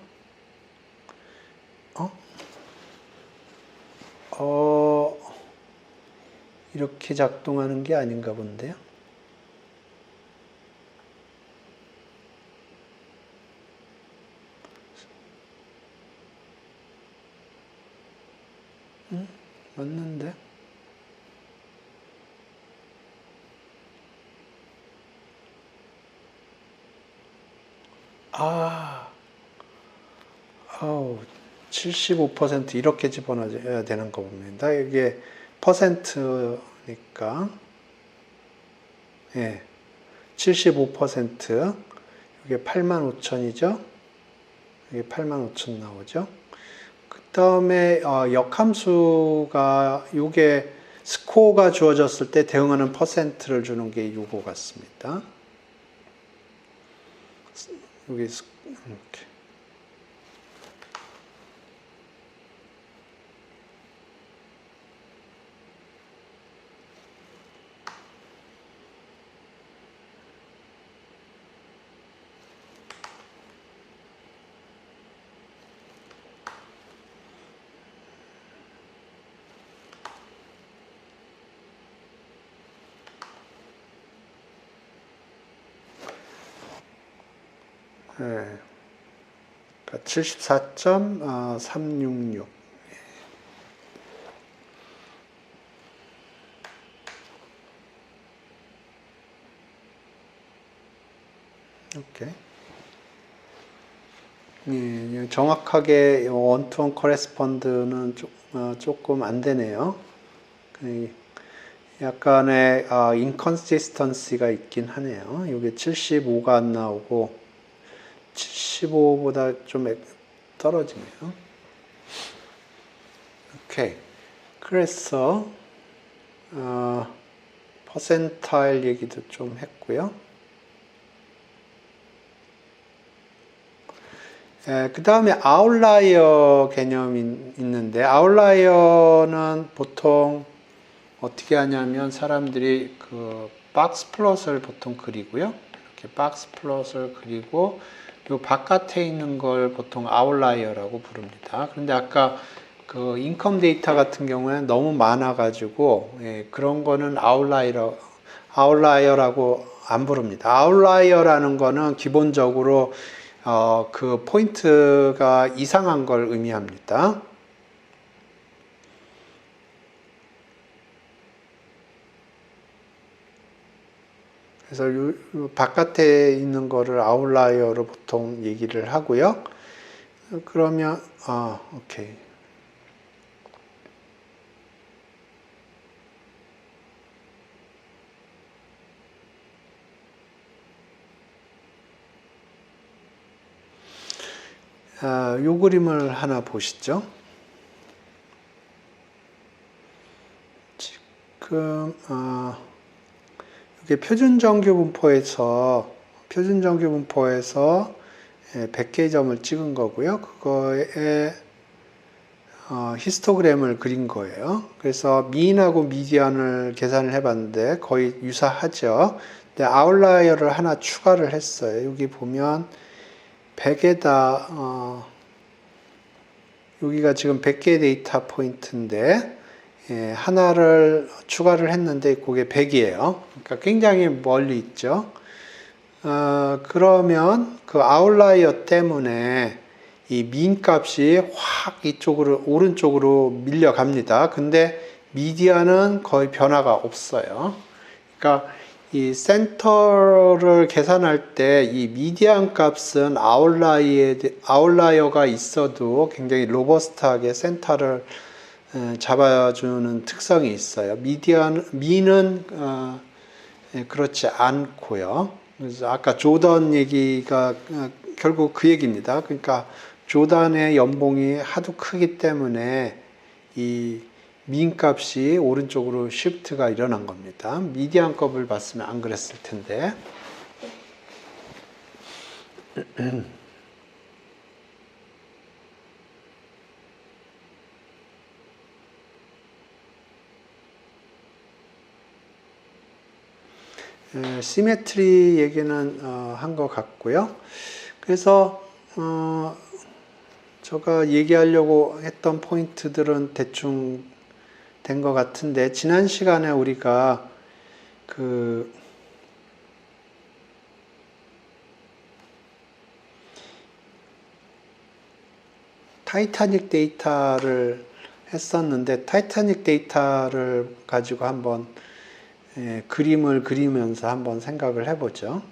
이렇게 작동하는 게 아닌가 본데요. 맞는데? 아우, 75% 이렇게 집어넣어야 되는 거 봅니다. 이게 퍼센트니까, 예, 75%, 이게 85,000이죠? 이게 85,000 나오죠? 그 다음에 역함수가 요게 스코어가 주어졌을 때 대응하는 퍼센트를 주는 게 요거 같습니다. 여기 이렇게. 네. 74.366. 오케이. 예, 정확하게 원투원 커레스폰드는 조금 안 되네요. 약간의 인컨시스턴시가 있긴 하네요. 이게 75가 안 나오고 75보다 좀 떨어지네요. 오케이. 그래서 퍼센타일 얘기도 좀 했고요. 그 다음에 아웃라이어 개념이 있는데 아웃라이어는 보통 어떻게 하냐면 사람들이 그 박스 플롯을 보통 그리고요. 이렇게 박스 플롯을 그리고 요 바깥에 있는 걸 보통 아웃라이어라고 부릅니다. 그런데 아까 그 인컴 데이터 같은 경우에는 너무 많아가지고 그런 거는 아웃라이어라고 안 부릅니다. 아웃라이어라는 거는 기본적으로 그 포인트가 이상한 걸 의미합니다. 그래서 요 바깥에 있는 거를 아웃라이어로 보통 얘기를 하고요. 그러면 오케이. 요 그림을 하나 보시죠. 지금 이게 표준정규분포에서 100개의 점을 찍은 거고요. 그거에 히스토그램을 그린 거예요. 그래서 미인하고 미디안을 계산을 해봤는데 거의 유사하죠. 근데 아웃라이어를 하나 추가를 했어요. 여기 보면 100에다 여기가 지금 100개의 데이터 포인트인데 하나를 추가를 했는데 그게 100이에요. 그러니까 굉장히 멀리 있죠. 그러면 그 아웃라이어 때문에 이 민 값이 확 이쪽으로 오른쪽으로 밀려갑니다. 근데 미디안은 거의 변화가 없어요. 그러니까 이 센터를 계산할 때 이 미디안 값은 아웃라이어가 있어도 굉장히 로버스트하게 센터를 잡아주는 특성이 있어요. 미는 그렇지 않고요. 그래서 아까 조던 얘기가 결국 그 얘기입니다. 그러니까 조던의 연봉이 하도 크기 때문에 이 민 값이 오른쪽으로 시프트가 일어난 겁니다. 미디안 값을 봤으면 안 그랬을 텐데. 시메트리 얘기는 한 것 같고요. 그래서 제가 얘기하려고 했던 포인트들은 대충 된 것 같은데, 지난 시간에 우리가 그 타이타닉 데이터를 했었는데, 타이타닉 데이터를 가지고 한번 그림을 그리면서 한번 생각을 해보죠.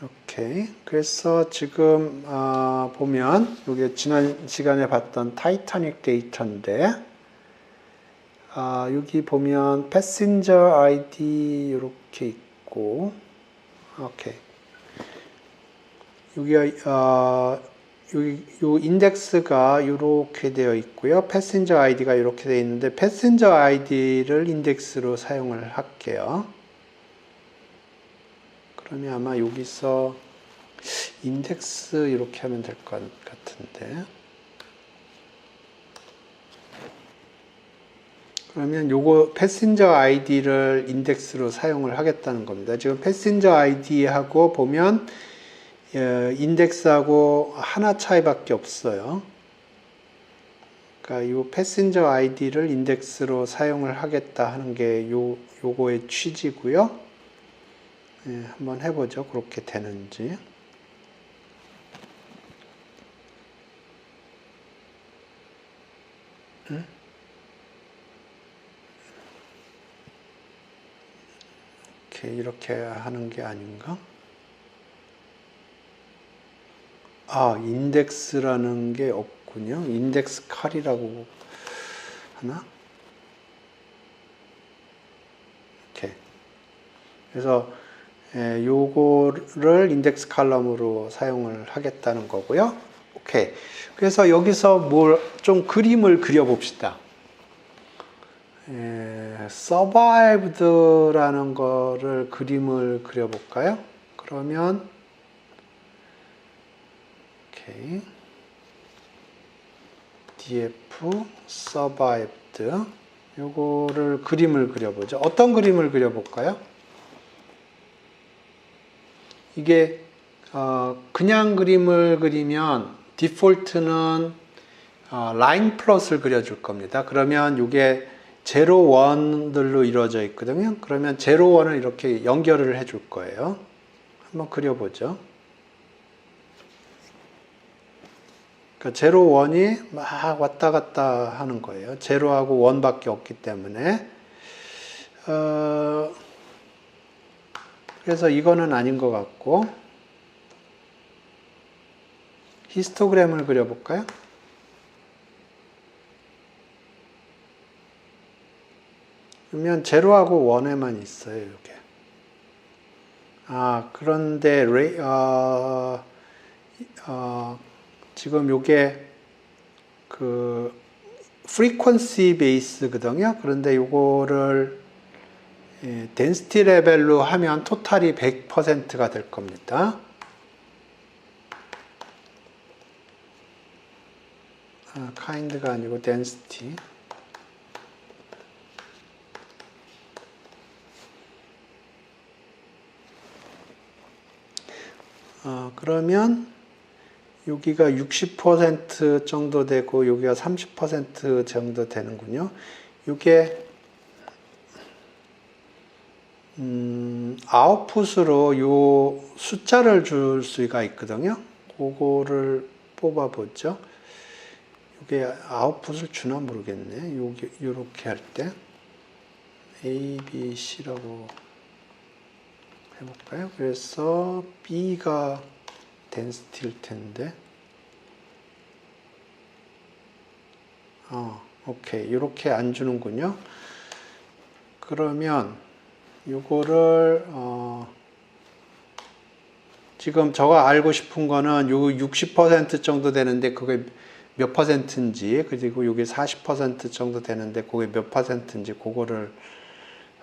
오케이. 그래서 지금 보면 이게 지난 시간에 봤던 타이타닉 데이터인데, 여기 보면 패신저 아이디 이렇게 있고, 오케이. 여기가 요 인덱스가 이렇게 되어 있고요. 패신저 아이디가 이렇게 되어 있는데, 패신저 아이디를 인덱스로 사용을 할게요. 그러면 아마 여기서 인덱스 이렇게 하면 될 것 같은데, 그러면 요거 패신저 아이디를 인덱스로 사용을 하겠다는 겁니다. 지금 패신저 아이디하고 보면 인덱스하고 하나 차이밖에 없어요. 그러니까 요 패신저 아이디를 인덱스로 사용을 하겠다 하는 게 요거의 취지고요. 한번 해보죠. 그렇게 되는지. 이렇게 하는 게 아닌가? 인덱스라는 게 없군요. 인덱스 칼이라고 하나? 이렇게. 그래서 요거를 인덱스 칼럼으로 사용을 하겠다는 거고요. 오케이. 그래서 여기서 좀 그림을 그려봅시다. survived라는 거를 그림을 그려볼까요? 그러면 오케이. df survived 요거를 그림을 그려보죠. 어떤 그림을 그려볼까요? 이게 그냥 그림을 그리면 디폴트는 라인 플롯을 그려줄 겁니다. 그러면 이게 0, 1들로 이루어져 있거든요. 그러면 0, 1을 이렇게 연결을 해줄 거예요. 한번 그려보죠. 그러니까 0, 1이 막 왔다 갔다 하는 거예요. 0하고 1밖에 없기 때문에. 그래서 이거는 아닌 것 같고, 히스토그램을 그려볼까요? 그러면 0하고 1에만 있어요, 이게. 그런데 지금 요게 그 frequency base거든요. 그런데 요거를 density 레벨로 하면 토탈이 100%가 될 겁니다. kind가 아니고 density. 그러면 여기가 60% 정도 되고 여기가 30% 정도 되는군요. 이게 아웃풋으로 요 숫자를 줄 수가 있거든요. 그거를 뽑아 보죠. 이게 아웃풋을 주나 모르겠네. 요렇게 할 때 A, B, C라고 해볼까요? 그래서 B가 density일 텐데, 오케이. 이렇게 안 주는군요. 그러면 이거를 지금 저가 알고 싶은 거는 요 60% 정도 되는데 그게 몇 퍼센트인지, 그리고 요게 40% 정도 되는데 그게 몇 퍼센트인지 그거를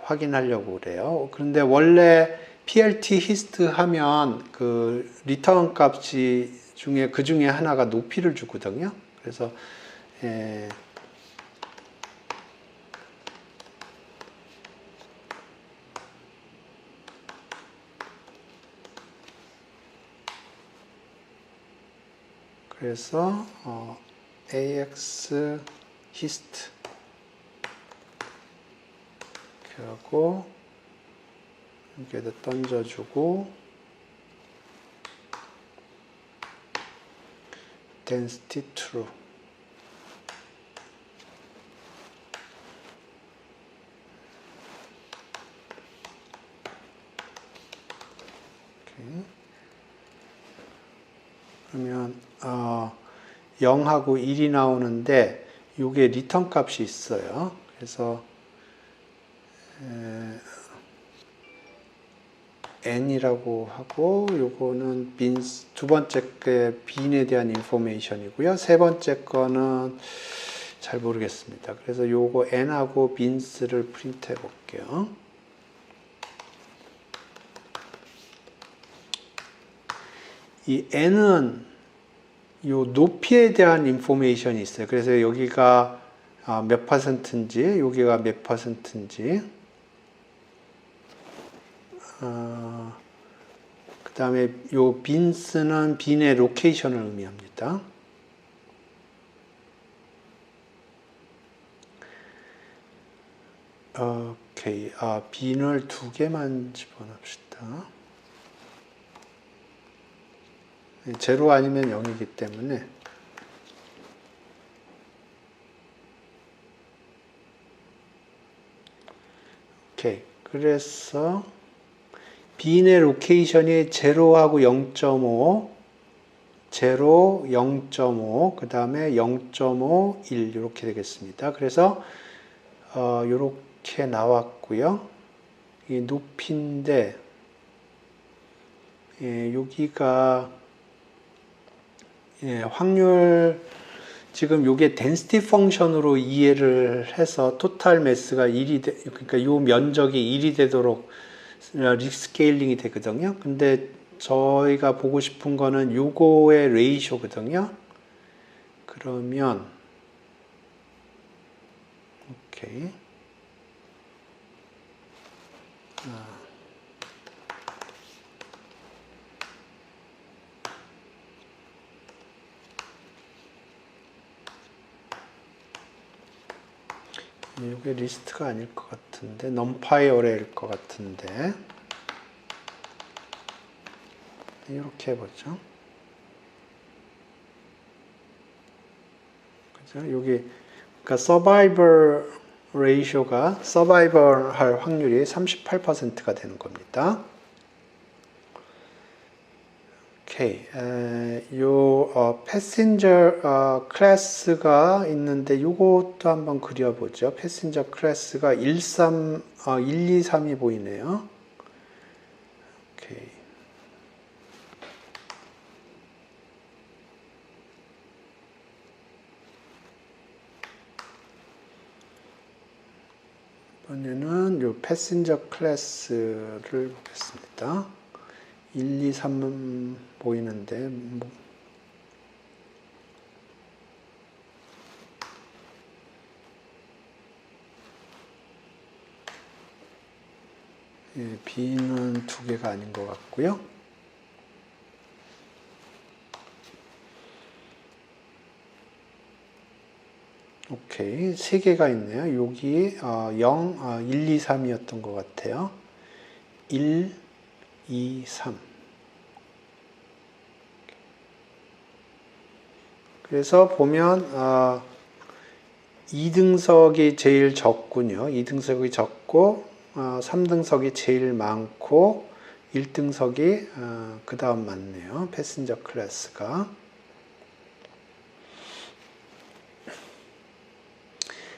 확인하려고 그래요. 그런데 원래 PLT 히스트 하면 그 리턴 값이 중에 그 중에 하나가 높이를 주거든요. 그래서 그래서 AX 히스트 이렇게 하고 여기에다 던져주고 density true. 오케이. 그러면 0하고 1이 나오는데 이게 리턴 값이 있어요. 그래서 n이라고 하고 요거는 빈스 두 번째 게 빈에 대한 인포메이션이고요. 세 번째 거는 잘 모르겠습니다. 그래서 요거 n하고 빈스를 프린트해 볼게요. 이 n은 요 높이에 대한 인포메이션이 있어요. 그래서 여기가 몇 퍼센트인지, 여기가 몇 퍼센트인지, 그 다음에 요 빈스는 빈의 로케이션을 의미합니다. 오케이. 빈을 두 개만 집어넣읍시다. 제로 아니면 0이기 때문에 오케이. 그래서 빈의 로케이션이 제로하고 0.5, 제로, 0.5, 그 다음에 0.5, 1 이렇게 되겠습니다. 그래서 이렇게 나왔고요. 이 높이인데 여기가 확률 지금 이게 density 펑션으로 이해를 해서 토탈 매스가 1이 그러니까 이 면적이 1이 되도록 리스케일링이 되거든요. 근데 저희가 보고 싶은 거는 요거의 레이쇼거든요. 그러면 오케이. 이게 리스트가 아닐 것 같은데 넘파이 어레일 것 같은데 이렇게 해보죠. 그죠? 여기 그러니까 서바이벌 레이쇼가 서바이벌 할 확률이 38%가 되는 겁니다. 오케이. 요 패신저 클래스가 있는데 요것도 한번 그려보죠. 패신저 클래스가 1, 2, 3이 보이네요. 오케이. 이번에는 요 패신저 클래스를 보겠습니다. 1, 2, 3은 보이는데 B는 두 개가 아닌 것 같고요. 오케이. 세 개가 있네요. 여기 0, 1, 2, 3이었던 것 같아요. 1, 2, 3. 그래서 보면 2등석이 제일 적군요. 2등석이 적고 3등석이 제일 많고 1등석이 그 다음 많네요. 패신저 클래스가.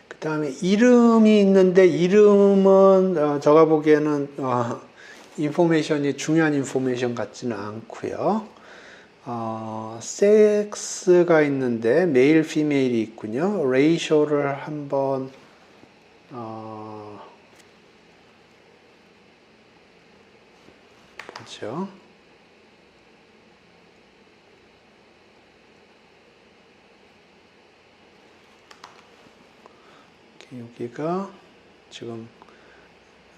그 다음에 이름이 있는데 이름은 제가 보기에는 인포메이션이 중요한 인포메이션 같지는 않고요. 섹스가 있는데 메일, 피메일이 있군요. 레이쇼를 한번 보죠. 여기가 지금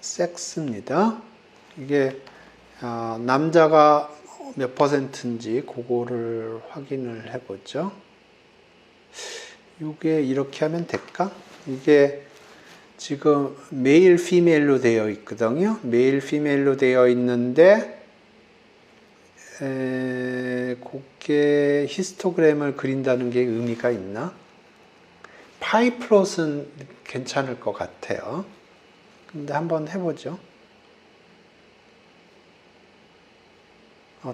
섹스입니다. 이게 남자가 몇 퍼센트인지 그거를 확인을 해보죠. 이게 이렇게 하면 될까? 이게 지금 메일, 피메일로 되어 있거든요. 메일, 피메일로 되어 있는데 그게 히스토그램을 그린다는 게 의미가 있나? 파이플롯은 괜찮을 것 같아요. 근데 한번 해보죠.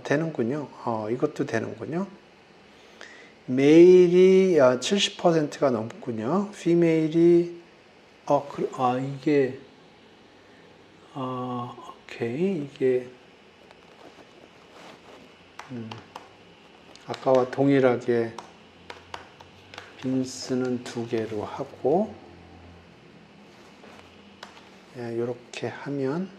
되는군요. 이것도 되는군요. 메일이 70%가 넘군요. 피메일이 이게 오케이. 이게 아까와 동일하게 빈스는 2개로 하고 이렇게 하면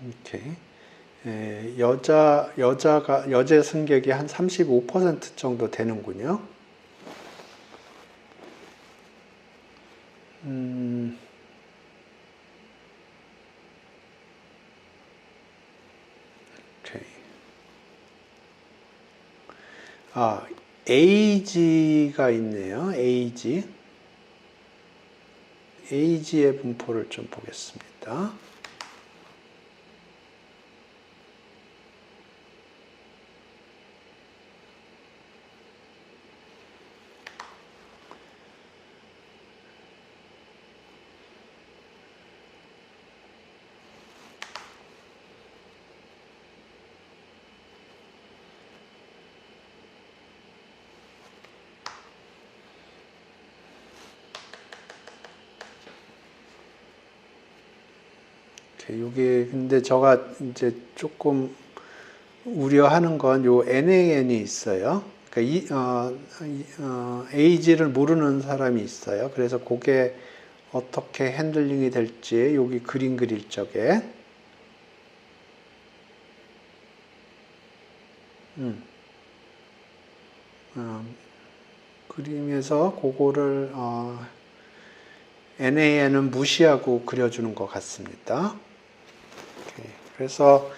오케이. 여자 승객이 한 35% 정도 되는군요. 오케이. 에이지가 있네요. 에이지의 분포를 좀 보겠습니다. 이게 근데 제가 이제 조금 우려하는 건 요 NAN이 있어요. 그러니까 AG를 모르는 사람이 있어요. 그래서 그게 어떻게 핸들링이 될지 여기 그림 그릴 적에 그림에서 그거를 NAN은 무시하고 그려주는 것 같습니다. 그래서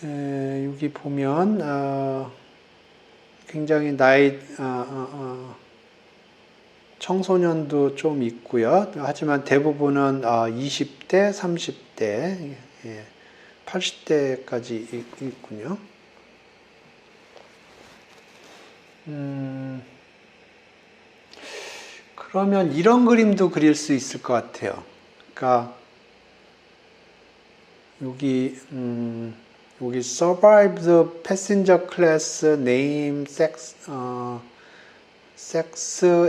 여기 보면 굉장히 나이 청소년도 좀 있고요. 하지만 대부분은 20대, 30대, 80대까지 있군요. 그러면 이런 그림도 그릴 수 있을 것 같아요. 그러니까 여기 survive the passenger class name, sex,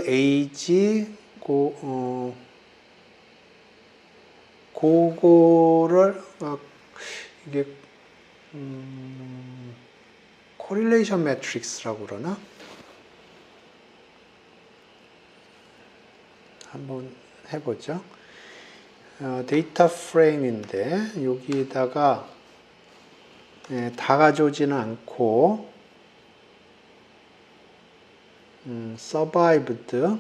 age, 그거를 이게 correlation matrix라고 그러나? 한번 해보죠. 데이터 프레임인데 여기다가 다 가져오지는 않고 survived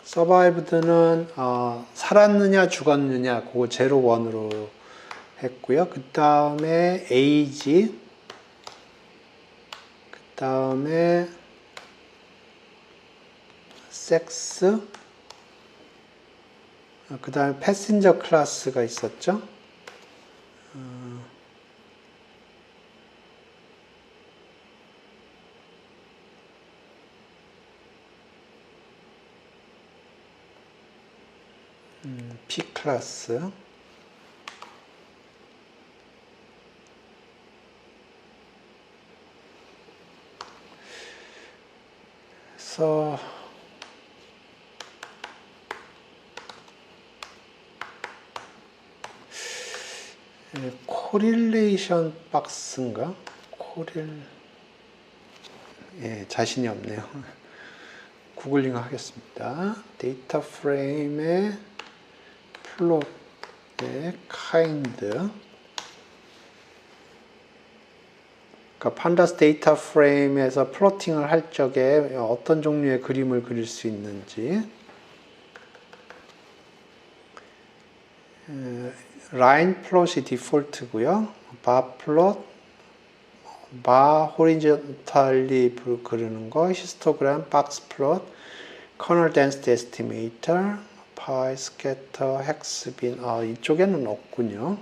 survived는 살았느냐 죽었느냐 그거 0, 1으로 했고요. 그 다음에 age, 그 다음에 sex, 그 다음에 패신저 클래스가 있었죠. P 클래스. 그래서 코릴레이션 박스인가? 자신이 없네요. 구글링 하겠습니다. 데이터 프레임의 플롯의 kind. 그러니까 판다스 데이터 프레임에서 플로팅을 할 적에 어떤 종류의 그림을 그릴 수 있는지. 라인 플롯이 디폴트고요. 바 플롯, 바 호리존탈리 그리는 거, 히스토그램, 박스 플롯, 커널 덴시티 에스티메이터, 파이 스캐터, 헥스빈. 이쪽에는 없군요.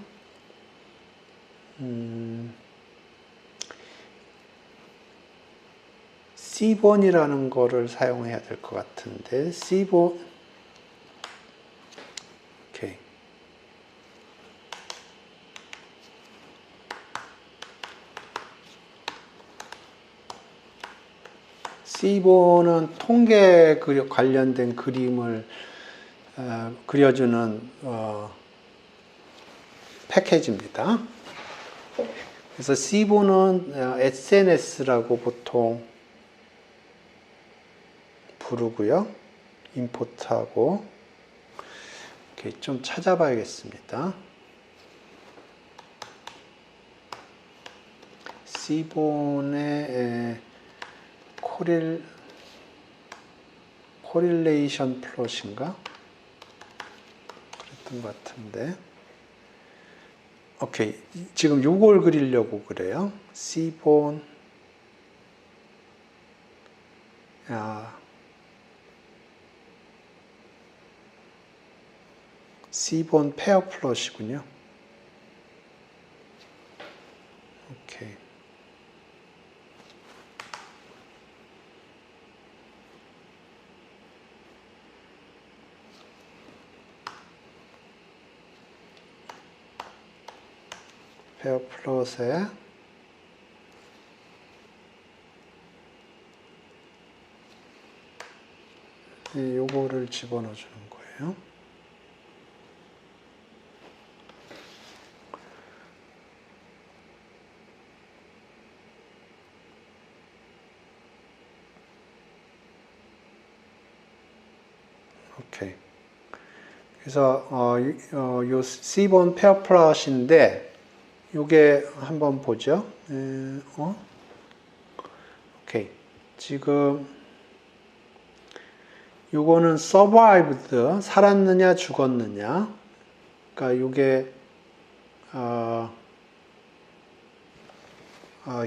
C본이라는 거를 사용해야 될 것 같은데, C본. 오케이. C본은 통계 관련된 그림을 그려주는 패키지입니다. 그래서 C본은 SNS라고 보통 부르고요. 임포트하고. 이렇게 좀 찾아봐야겠습니다. C본의 코릴레이션 플롯인가? 그랬던 것 같은데. 오케이. 지금 요걸 그리려고 그래요. C본. C본 페어 플롯이군요. 오케이. 페어 플롯에 요거를 집어넣어 주는 거예요. 오케이. 그래서 요 C본 페어 플롯인데 요게 한번 보죠. 오케이. 지금 요거는 survived, 살았느냐 죽었느냐. 그러니까 요게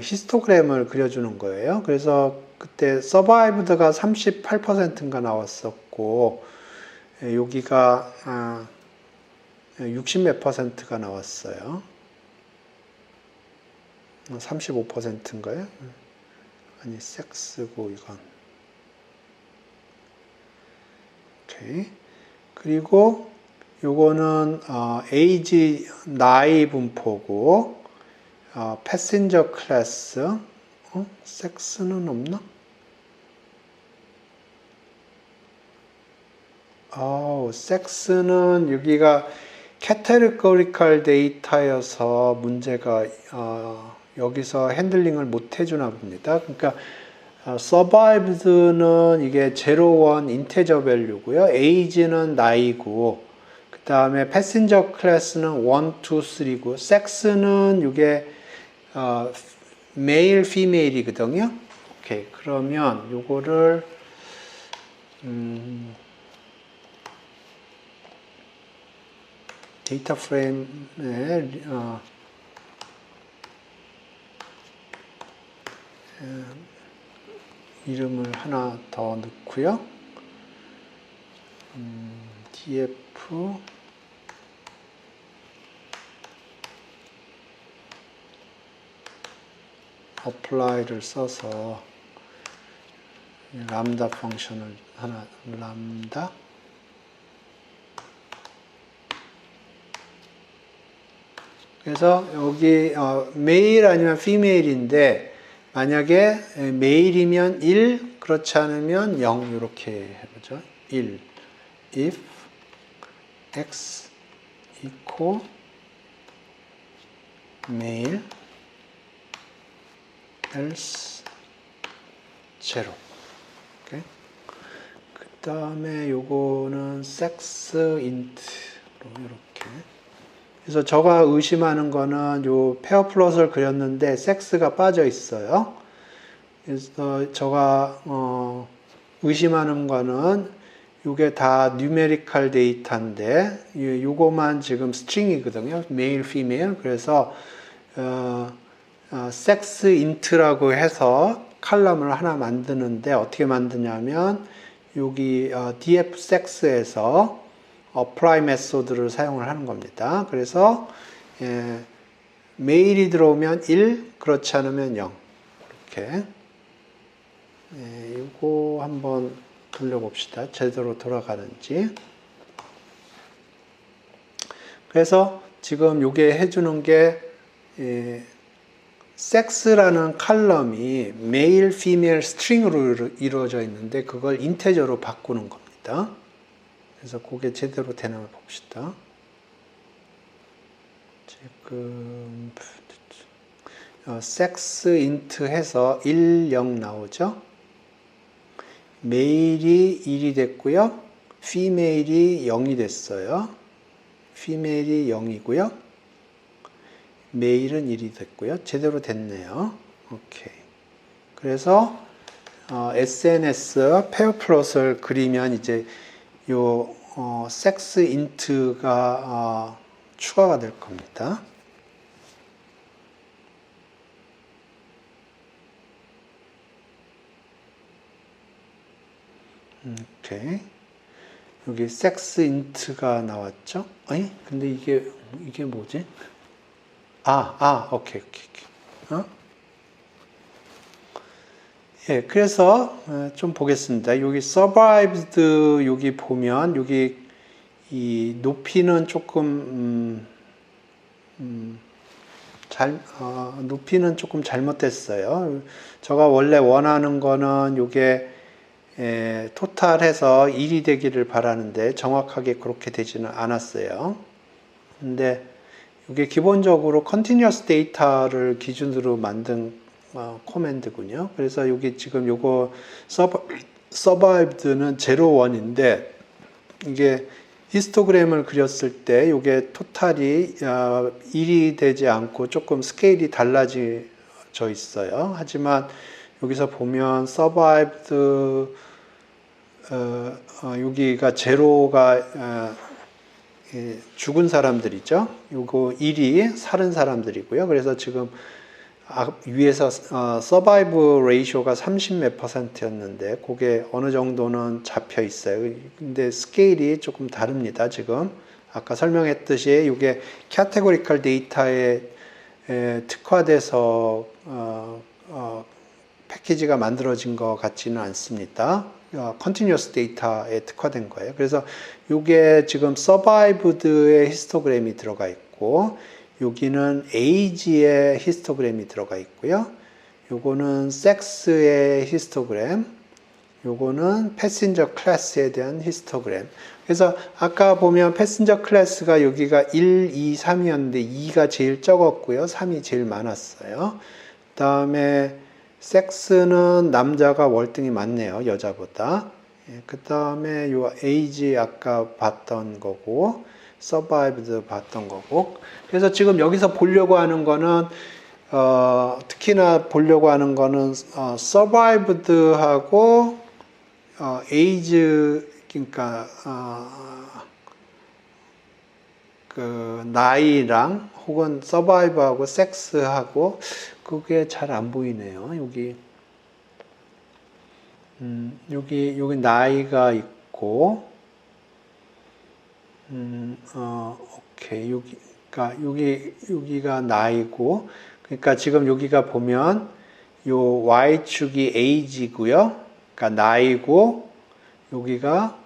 히스토그램을 그려주는 거예요. 그래서 그때 survived가 38%인가 나왔었고, 여기가 60 몇 %가 나왔어요. 35%인가요? 아니, 섹스고 이건. 오케이. 그리고 요거는 에이지 나이 분포고, 패신저 클래스. 섹스는 없나? 섹스는 여기가 캐테고리컬 데이터여서 문제가 여기서 핸들링을 못 해주나 봅니다. 그러니까 survived는 이게 0, 1 인테저 밸류고요. age는 나이고, 그 다음에 패신저 클래스는 1, 2, 3고, 섹스는 이게 메일, 피메일이거든요. 오케이. 그러면 요거를 데이터 프레임에 이름을 하나 더 넣고요. df apply를 써서 람다 펑션을 하나, 람다 그래서 여기 메일 아니면 피메일인데 만약에 메일이면 1, 그렇지 않으면 0 이렇게 해보죠. 1 if x equal male else 0. 오케이. 그 다음에 요거는 sex int로 이렇게. 그래서 제가 의심하는 거는 요 페어 플롯을 그렸는데 섹스가 빠져 있어요. 그래서 제가 의심하는 거는 이게 다 뉴메리컬 데이터인데 요거만 지금 스트링이거든요. 메일, 피메일. 그래서 섹스 인트라고 해서 칼럼을 하나 만드는데 어떻게 만드냐면 여기 df sex에서 apply 메소드를 사용을 하는 겁니다. 그래서 메일이 들어오면 1, 그렇지 않으면 0. 이렇게. 이거 한번 돌려봅시다. 제대로 돌아가는지. 그래서 지금 요게 해주는 게 섹스라는 칼럼이 메일, 피메일 스트링으로 이루어져 있는데 그걸 인테저로 바꾸는 겁니다. 그래서 그게 제대로 되나 봅시다. 지금 섹스 인트 해서 1, 0 나오죠. 메일이 1이 됐고요. 피메일이 0이 됐어요. 피메일이 0이고요. 메일은 1이 됐고요. 제대로 됐네요. 오케이. 그래서 SNS 페어 플롯을 그리면 이제 요 섹스 인트가 추가가 될 겁니다. 오케이. 여기 섹스 인트가 나왔죠? 아니, 근데 이게 뭐지? 오케이. 예, 그래서 좀 보겠습니다. 여기 survived 여기 보면 여기 이 높이는 조금 높이는 조금 잘못됐어요. 제가 원래 원하는 거는 요게 토탈해서 1이 되기를 바라는데 정확하게 그렇게 되지는 않았어요. 근데 이게 기본적으로 continuous 데이터를 기준으로 만든 코맨드군요. 그래서 여기 지금 요거 survived는 0,1인데 이게 히스토그램을 그렸을 때 이게 토탈이 1이 되지 않고 조금 스케일이 달라져 있어요. 하지만 여기서 보면 survived 여기가 제로가 죽은 사람들이죠. 요거 1이 살은 사람들이고요. 그래서 지금 위에서 서바이브 레이쇼가 30몇 %였는데 그게 어느 정도는 잡혀 있어요. 근데 스케일이 조금 다릅니다. 지금 아까 설명했듯이 이게 카테고리컬 데이터에 특화돼서 패키지가 만들어진 것 같지는 않습니다. 컨티뉴어스 데이터에 특화된 거예요. 그래서 이게 지금 서바이브드의 히스토그램이 들어가 있고 여기는 age의 히스토그램이 들어가 있고요. 요거는 섹스의 히스토그램, 요거는 패신저 클래스에 대한 히스토그램. 그래서 아까 보면 패신저 클래스가 여기가 1, 2, 3이었는데 2가 제일 적었고요. 3이 제일 많았어요. 그 다음에 섹스는 남자가 월등히 많네요. 여자보다. 그 다음에 요 에이지 아까 봤던 거고 서바이브드 봤던 거고. 그래서 지금 여기서 보려고 하는 거는 특히나 보려고 하는 거는 서바이브드하고 에이즈 그러니까 그 나이랑 혹은 서바이브하고 섹스하고 그게 잘 안 보이네요. 여기 나이가 있고 오케이. 여기가 나이고, 그러니까 지금 여기가 보면 요 y축이 age고요. 그러니까 나이고 여기가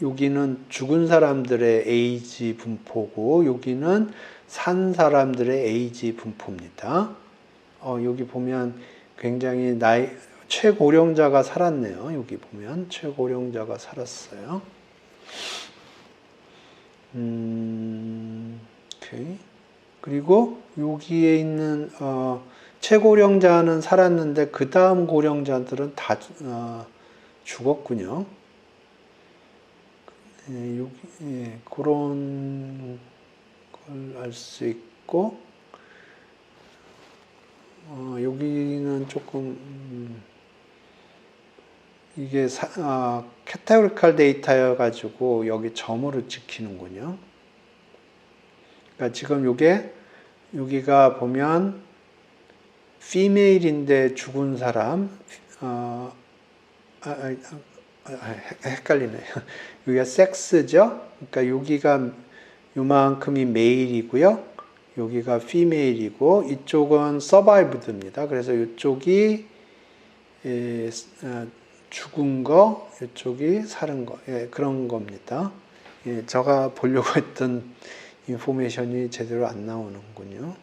여기는 죽은 사람들의 age 분포고 여기는 산 사람들의 age 분포입니다. 여기 보면 굉장히 최고령자가 살았네요. 여기 보면 최고령자가 살았어요. 오케이. 그리고 여기에 있는 최고령자는 살았는데 그 다음 고령자들은 다 죽었군요. 그런 걸 알 수 있고 여기는 조금 이게 캐테고리컬 데이터여 가지고 여기 점으로 찍히는군요. 그러니까 지금 여기가 보면 female인데 죽은 사람 헷갈리네. 여기가 섹스죠. 그러니까 여기가 요만큼이 male이고요. 여기가 female이고 이쪽은 survived입니다. 그래서 이쪽이 죽은 거, 이쪽이 사는 거, 그런 겁니다. 제가 보려고 했던 인포메이션이 제대로 안 나오는군요.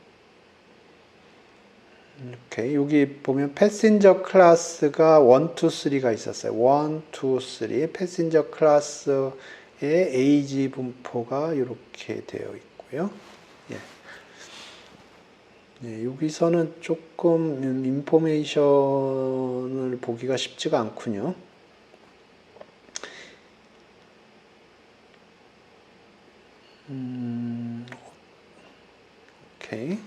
오케이. 여기 보면 패신저 클래스가 1, 2, 3가 있었어요. 1, 2, 3. 패신저 클래스의 에이지 분포가 이렇게 되어 있고요. 여기서는 조금 인포메이션을 보기가 쉽지가 않군요. 오케이.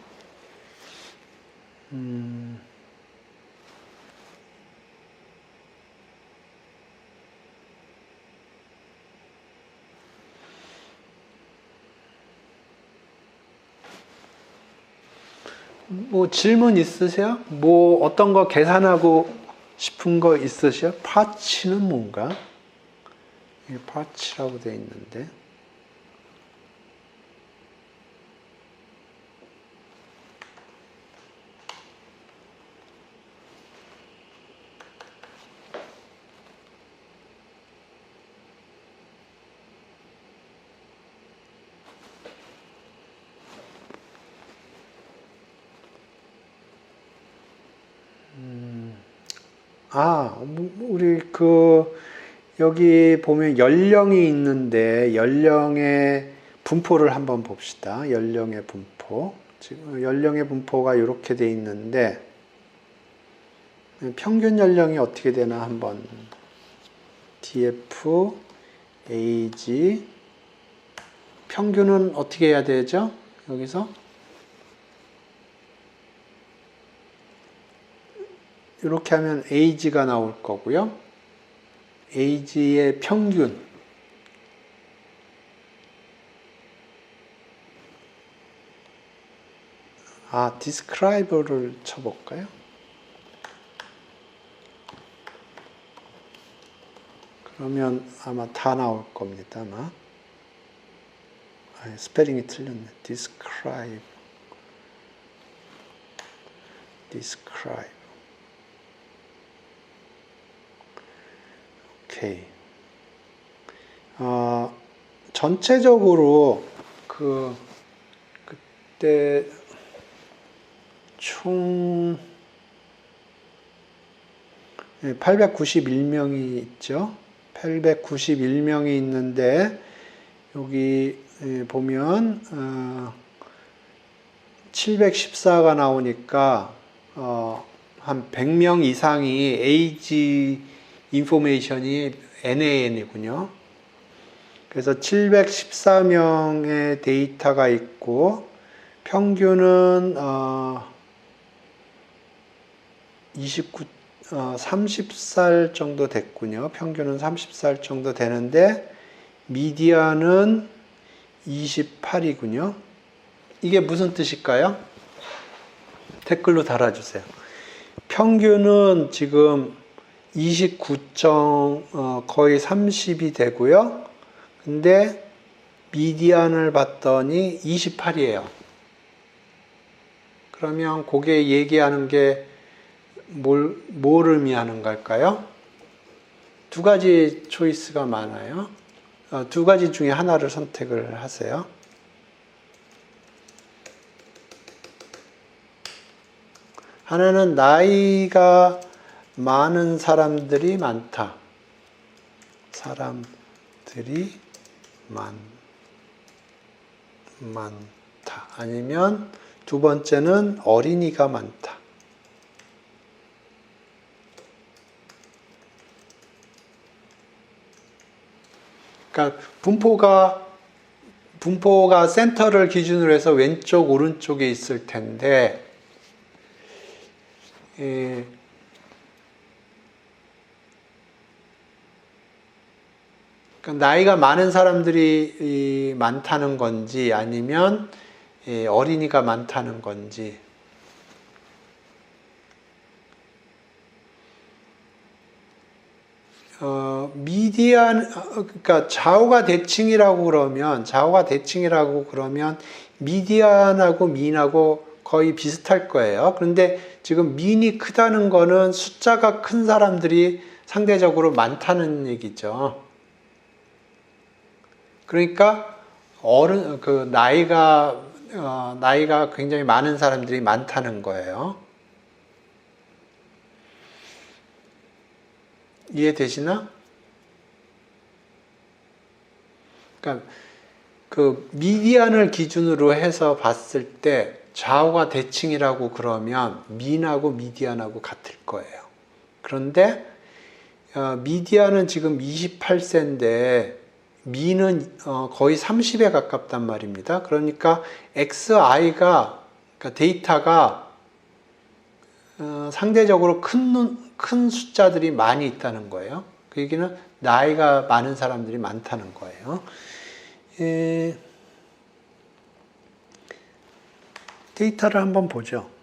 뭐 질문 있으세요? 뭐 어떤 거 계산하고 싶은 거 있으세요? 파츠는 뭔가? 파츠라고 되어 있는데. 우리 여기 보면 연령이 있는데 연령의 분포를 한번 봅시다. 연령의 분포. 지금 연령의 분포가 이렇게 돼 있는데 평균 연령이 어떻게 되나 한번 DF, age 평균은 어떻게 해야 되죠? 여기서 이렇게 하면 age가 나올 거고요. age의 평균. describe를 쳐볼까요? 그러면 아마 다 나올 겁니다. 아마. 스펠링이 틀렸네. describe. 오케이. 전체적으로 그때 총 891명이 있죠. 891명이 있는데 여기 보면 714가 나오니까 한 100명 이상이 age 인포메이션이 NAN이군요. 그래서 714명의 데이터가 있고 평균은 30살 정도 됐군요. 평균은 30살 정도 되는데 미디안은 28이군요. 이게 무슨 뜻일까요? 댓글로 달아주세요. 평균은 지금 29. 거의 30이 되고요. 근데 미디안을 봤더니 28이에요. 그러면 그게 얘기하는 게 뭘 의미하는 걸까요? 두 가지 초이스가 많아요. 두 가지 중에 하나를 선택을 하세요. 하나는 나이가 많은 사람들이 많다. 사람들이 많다. 아니면 두 번째는 어린이가 많다. 그러니까 분포가 센터를 기준으로 해서 왼쪽, 오른쪽에 있을 텐데, 그러니까 나이가 많은 사람들이 많다는 건지 아니면 어린이가 많다는 건지. 그러니까 좌우가 대칭이라고 그러면 미디안하고 민하고 거의 비슷할 거예요. 그런데 지금 민이 크다는 거는 숫자가 큰 사람들이 상대적으로 많다는 얘기죠. 그러니까 나이가 굉장히 많은 사람들이 많다는 거예요. 이해되시나? 그러니까 그 미디안을 기준으로 해서 봤을 때 좌우가 대칭이라고 그러면 민하고 미디안하고 같을 거예요. 그런데 미디안은 지금 28세인데 민은 거의 30에 가깝단 말입니다. 그러니까 XI가 그러니까 데이터가 상대적으로 큰 숫자들이 많이 있다는 거예요. 그 얘기는 나이가 많은 사람들이 많다는 거예요. 데이터를 한번 보죠.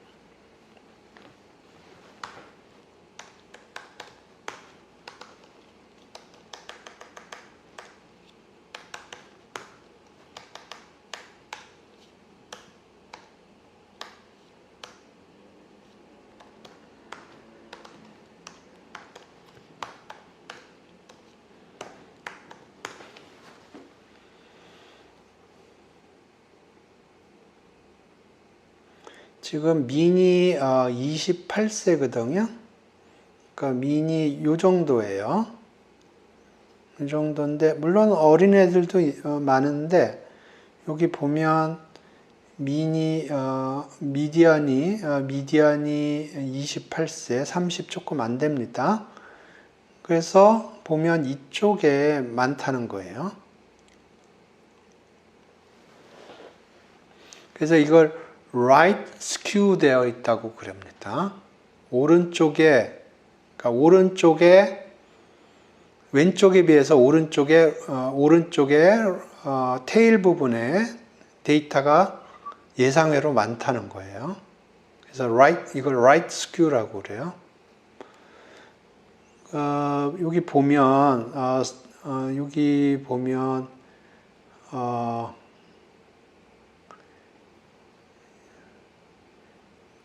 지금 민이 28세거든요. 그러니까 민이 요 정도예요. 이 정도인데 물론 어린애들도 많은데 여기 보면 미디안이 28세, 30 조금 안 됩니다. 그래서 보면 이쪽에 많다는 거예요. 그래서 이걸 right skew 되어 있다고 그럽니다. 왼쪽에 비해서 오른쪽에 테일 부분에 데이터가 예상외로 많다는 거예요. 그래서 이걸 right skew라고 그래요. 여기 보면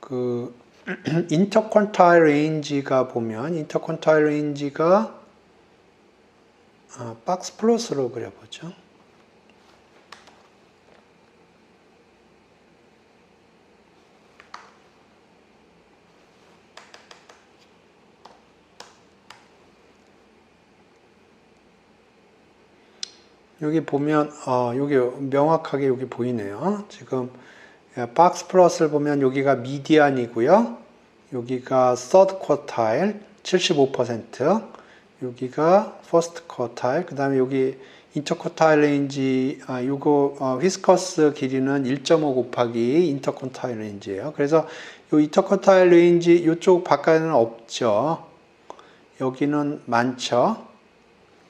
그 인터퀀타일 레인지가 박스 플롯으로 그려보죠. 여기 보면 여기 명확하게 여기 보이네요. 지금 박스 플롯을 보면 여기가 미디안이고요. 여기가 서드 쿼타일 75%, 여기가 퍼스트 쿼타일, 그 다음에 여기 인터쿼타일 레인지, 요거 휘스커스 길이는 1.5 곱하기 인터쿼타일 레인지예요. 그래서 요 인터쿼타일 레인지 이쪽 바깥에는 없죠. 여기는 많죠.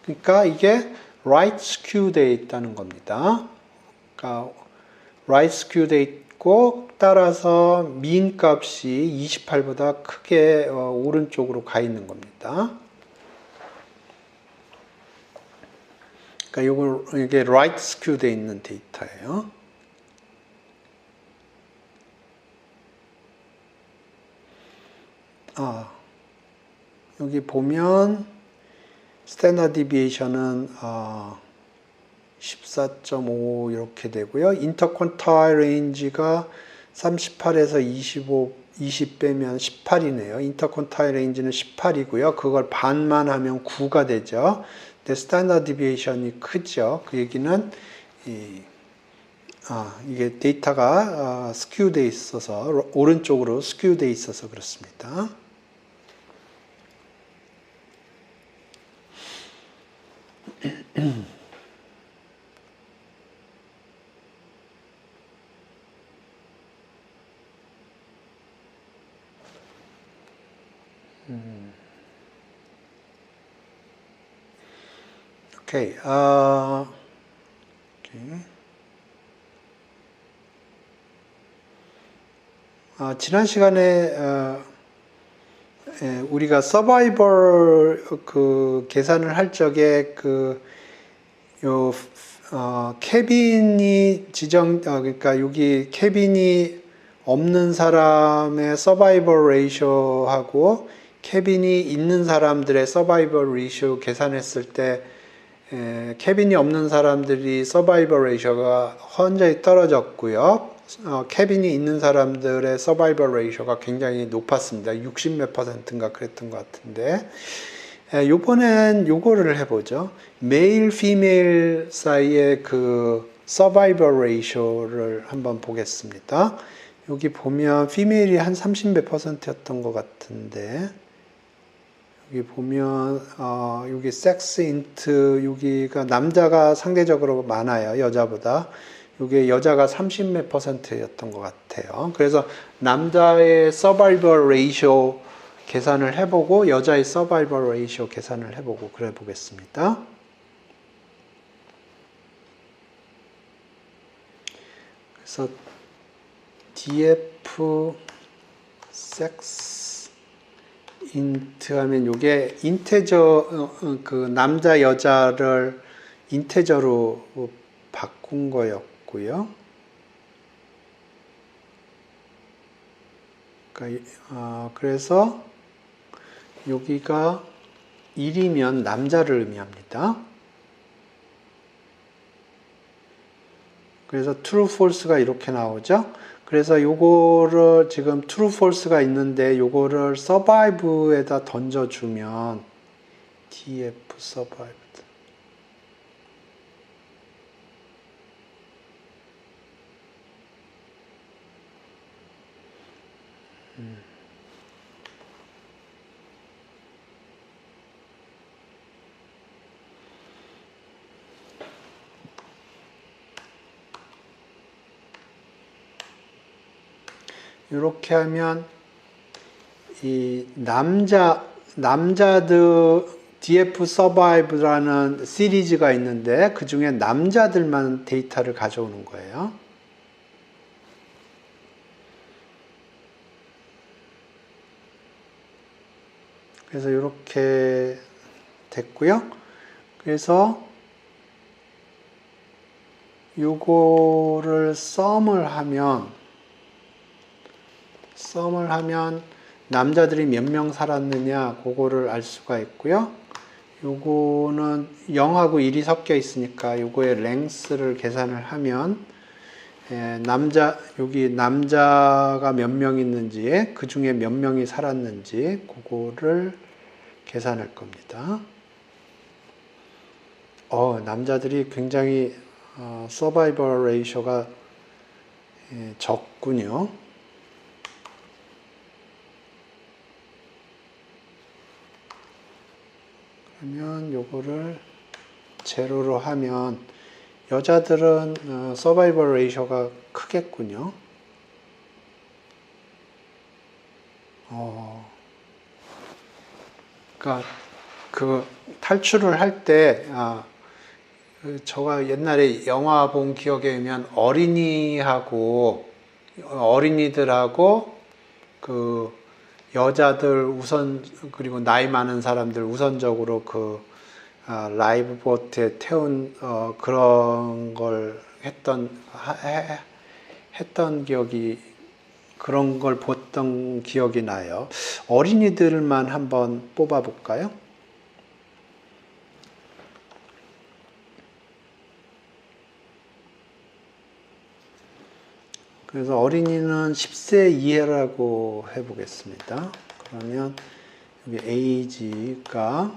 그러니까 이게 right skew 되어 있다는 겁니다. 그러니까 right skew 되어 있고 따라서 민 값이 28보다 크게 오른쪽으로 가 있는 겁니다. 그러니까 이게 right skew 되어 있는 데이터예요. 여기 보면 스탠다드 디비에이션은 14.5 이렇게 되고요. 인터퀀타일 레인지가 38에서 20 빼면 18이네요. 인터퀀타일 레인지는 18이고요. 그걸 반만 하면 9가 되죠. 근데 스탠다드 디비에이션이 크죠. 그 얘기는 이게 데이터가 스큐 돼 있어서 오른쪽으로 스큐 돼 있어서 그렇습니다. 오케이. 지난 시간에 우리가 서바이벌 그 계산을 할 적에 케빈이 그러니까 여기 케빈이 없는 사람의 서바이벌 레이쇼하고 케빈이 있는 사람들의 서바이벌 레이쇼 계산했을 때 케빈이 없는 사람들이 서바이벌 레이쇼가 현저히 떨어졌고요. 케빈이 있는 사람들의 서바이벌 레이쇼가 굉장히 높았습니다. 60 몇 %인가 그랬던 것 같은데 이번엔 요거를 해보죠. 메일, 피메일 사이의 그 서바이벌 레이쇼를 한번 보겠습니다. 여기 보면 피메일이 한 30 몇 %였던 것 같은데 여기 보면 여기 섹스 인트 여기가 남자가 상대적으로 많아요. 여자보다. 이게 여자가 30 몇 %였던 것 같아요. 그래서 남자의 서바이벌 레이쇼 계산을 해보고 여자의 서바이벌 레이쇼 계산을 해보고 그래 보겠습니다. 그래서 df sex int 하면 이게 인테저 그 남자 여자를 인테저로 바꾼 거였고요. 그래서 여기가 1이면 남자를 의미합니다. 그래서 true, false가 이렇게 나오죠. 그래서 요거를 지금 true, false가 있는데 요거를 survive에다 던져주면 df survive 이렇게 하면 이 남자들 DF Survive라는 시리즈가 있는데 그 중에 남자들만 데이터를 가져오는 거예요. 그래서 이렇게 됐고요. 그래서 요거를 썸을 하면 남자들이 몇 명 살았느냐 그거를 알 수가 있고요. 요거는 0하고 1이 섞여 있으니까 요거의 랭스를 계산을 하면 여기 남자가 몇 명 있는지 그 중에 몇 명이 살았는지 그거를 계산할 겁니다. 남자들이 굉장히 서바이벌 레이쇼가 적군요. 그러면 요거를 제로로 하면 여자들은 서바이벌 레이쇼가 크겠군요. 그러니까 그 탈출을 할 때 저가 옛날에 영화 본 기억에 의하면 어린이들하고 그 여자들 그리고 나이 많은 사람들 우선적으로 그 라이브 보트에 태운 그런 걸 했던 기억이 그런 걸 봤던 기억이 나요. 어린이들만 한번 뽑아볼까요? 그래서 어린이는 10세 이하라고 해보겠습니다. 그러면 여기 age가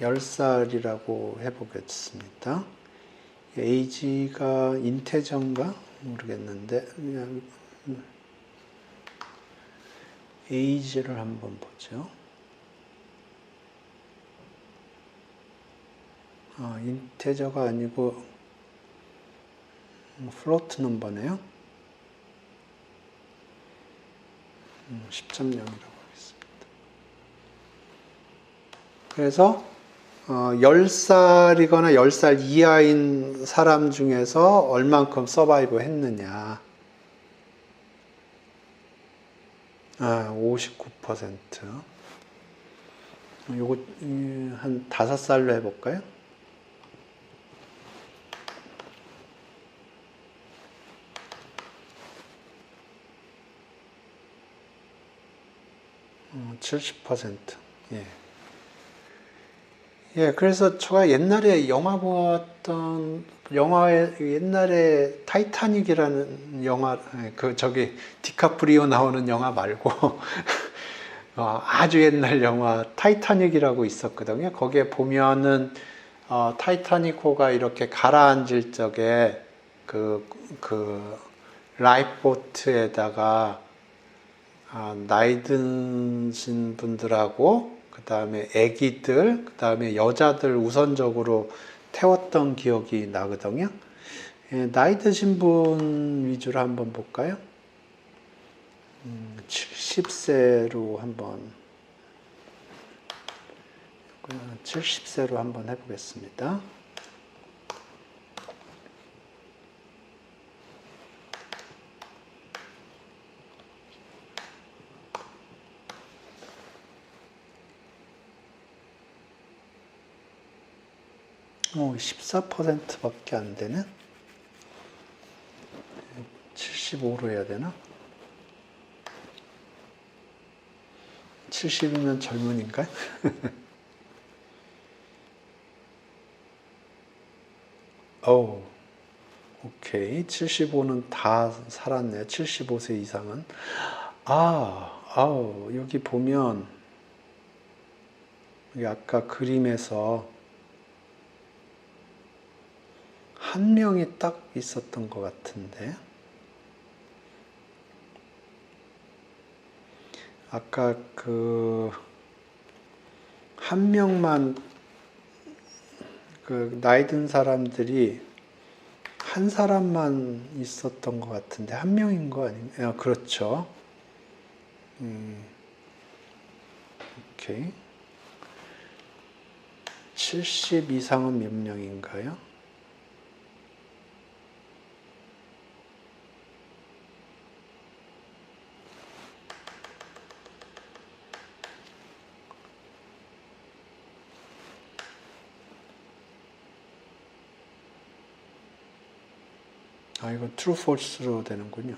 10살이라고 해보겠습니다. age가 인테저인가? 모르겠는데 age를 한번 보죠. 인테저가 아니고 플로트 넘버네요. 10.0이라고 하겠습니다. 그래서 10살이거나 10살 이하인 사람 중에서 얼만큼 서바이브 했느냐. 59%. 요거 한 5살로 해볼까요? 어, 70%. 예. 예, 그래서 제가 옛날에 영화 보았던 영화에 옛날에 타이타닉이라는 영화 저기 디카프리오 나오는 영화 말고 아주 옛날 영화 타이타닉이라고 있었거든요. 거기에 보면은 타이타닉호가 이렇게 가라앉을 적에 그 라이프보트에다가 나이 드신 분들하고 그 다음에 애기들, 그 다음에 여자들 우선적으로 태웠던 기억이 나거든요. 예, 나이 드신 분 위주로 한번 볼까요? 70세로 한번 70세로 한번 해보겠습니다. 오, 14%밖에 안 되네. 75로 해야 되나? 70이면 젊은인가요? 오, 오케이. 75는 다 살았네요. 75세 이상은. 여기 보면, 여기 아까 그림에서 한 명이 딱 있었던 것 같은데. 아까 한 명만 나이 든 사람들이 한 사람만 있었던 것 같은데 한 명인 거 아닌가요? 그렇죠. 오케이. 70 이상은 몇 명인가요? 이거 true, false로 되는군요.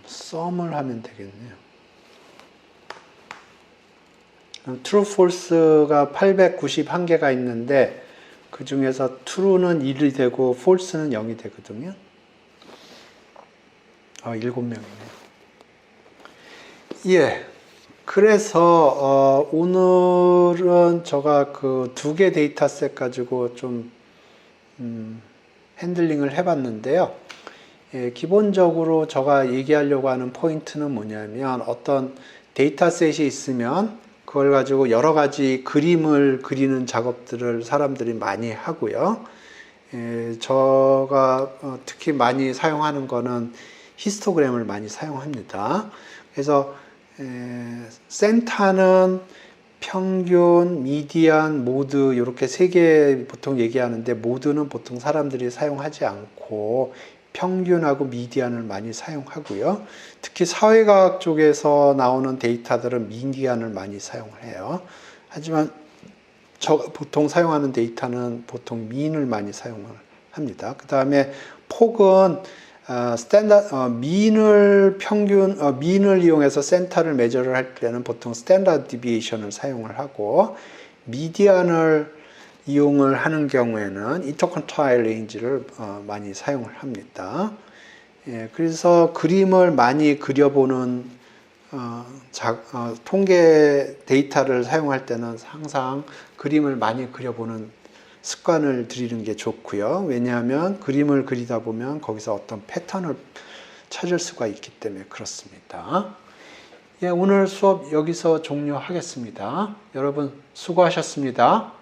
sum을 하면 되겠네요. true, false가 891개가 있는데 그 중에서 true는 1이 되고 false는 0이 되거든요. 7명이네요. 예. 그래서 오늘은 제가 그 2개 데이터셋 가지고 좀 핸들링을 해봤는데요. 예, 기본적으로 제가 얘기하려고 하는 포인트는 뭐냐면 어떤 데이터셋이 있으면 그걸 가지고 여러 가지 그림을 그리는 작업들을 사람들이 많이 하고요. 예, 제가 특히 많이 사용하는 거는 히스토그램을 많이 사용합니다. 그래서 센터는 평균, 미디안, 모드 이렇게 3개 보통 얘기하는데 모드는 보통 사람들이 사용하지 않고 평균하고 미디안을 많이 사용하고요. 특히 사회과학 쪽에서 나오는 데이터들은 미디안을 많이 사용을 해요. 하지만 보통 사용하는 데이터는 보통 민을 많이 사용을 합니다. 그 다음에 폭은 민을 이용해서 센터를 매저를 할 때는 보통 스탠다드 디비에이션을 사용을 하고, 미디안을 이용을 하는 경우에는 인터컨타일 레인지를 많이 사용을 합니다. 예, 그래서 그림을 많이 그려보는 통계 데이터를 사용할 때는 항상 그림을 많이 그려보는 습관을 들이는 게 좋고요. 왜냐하면 그림을 그리다 보면 거기서 어떤 패턴을 찾을 수가 있기 때문에 그렇습니다. 예, 오늘 수업 여기서 종료하겠습니다. 여러분 수고하셨습니다.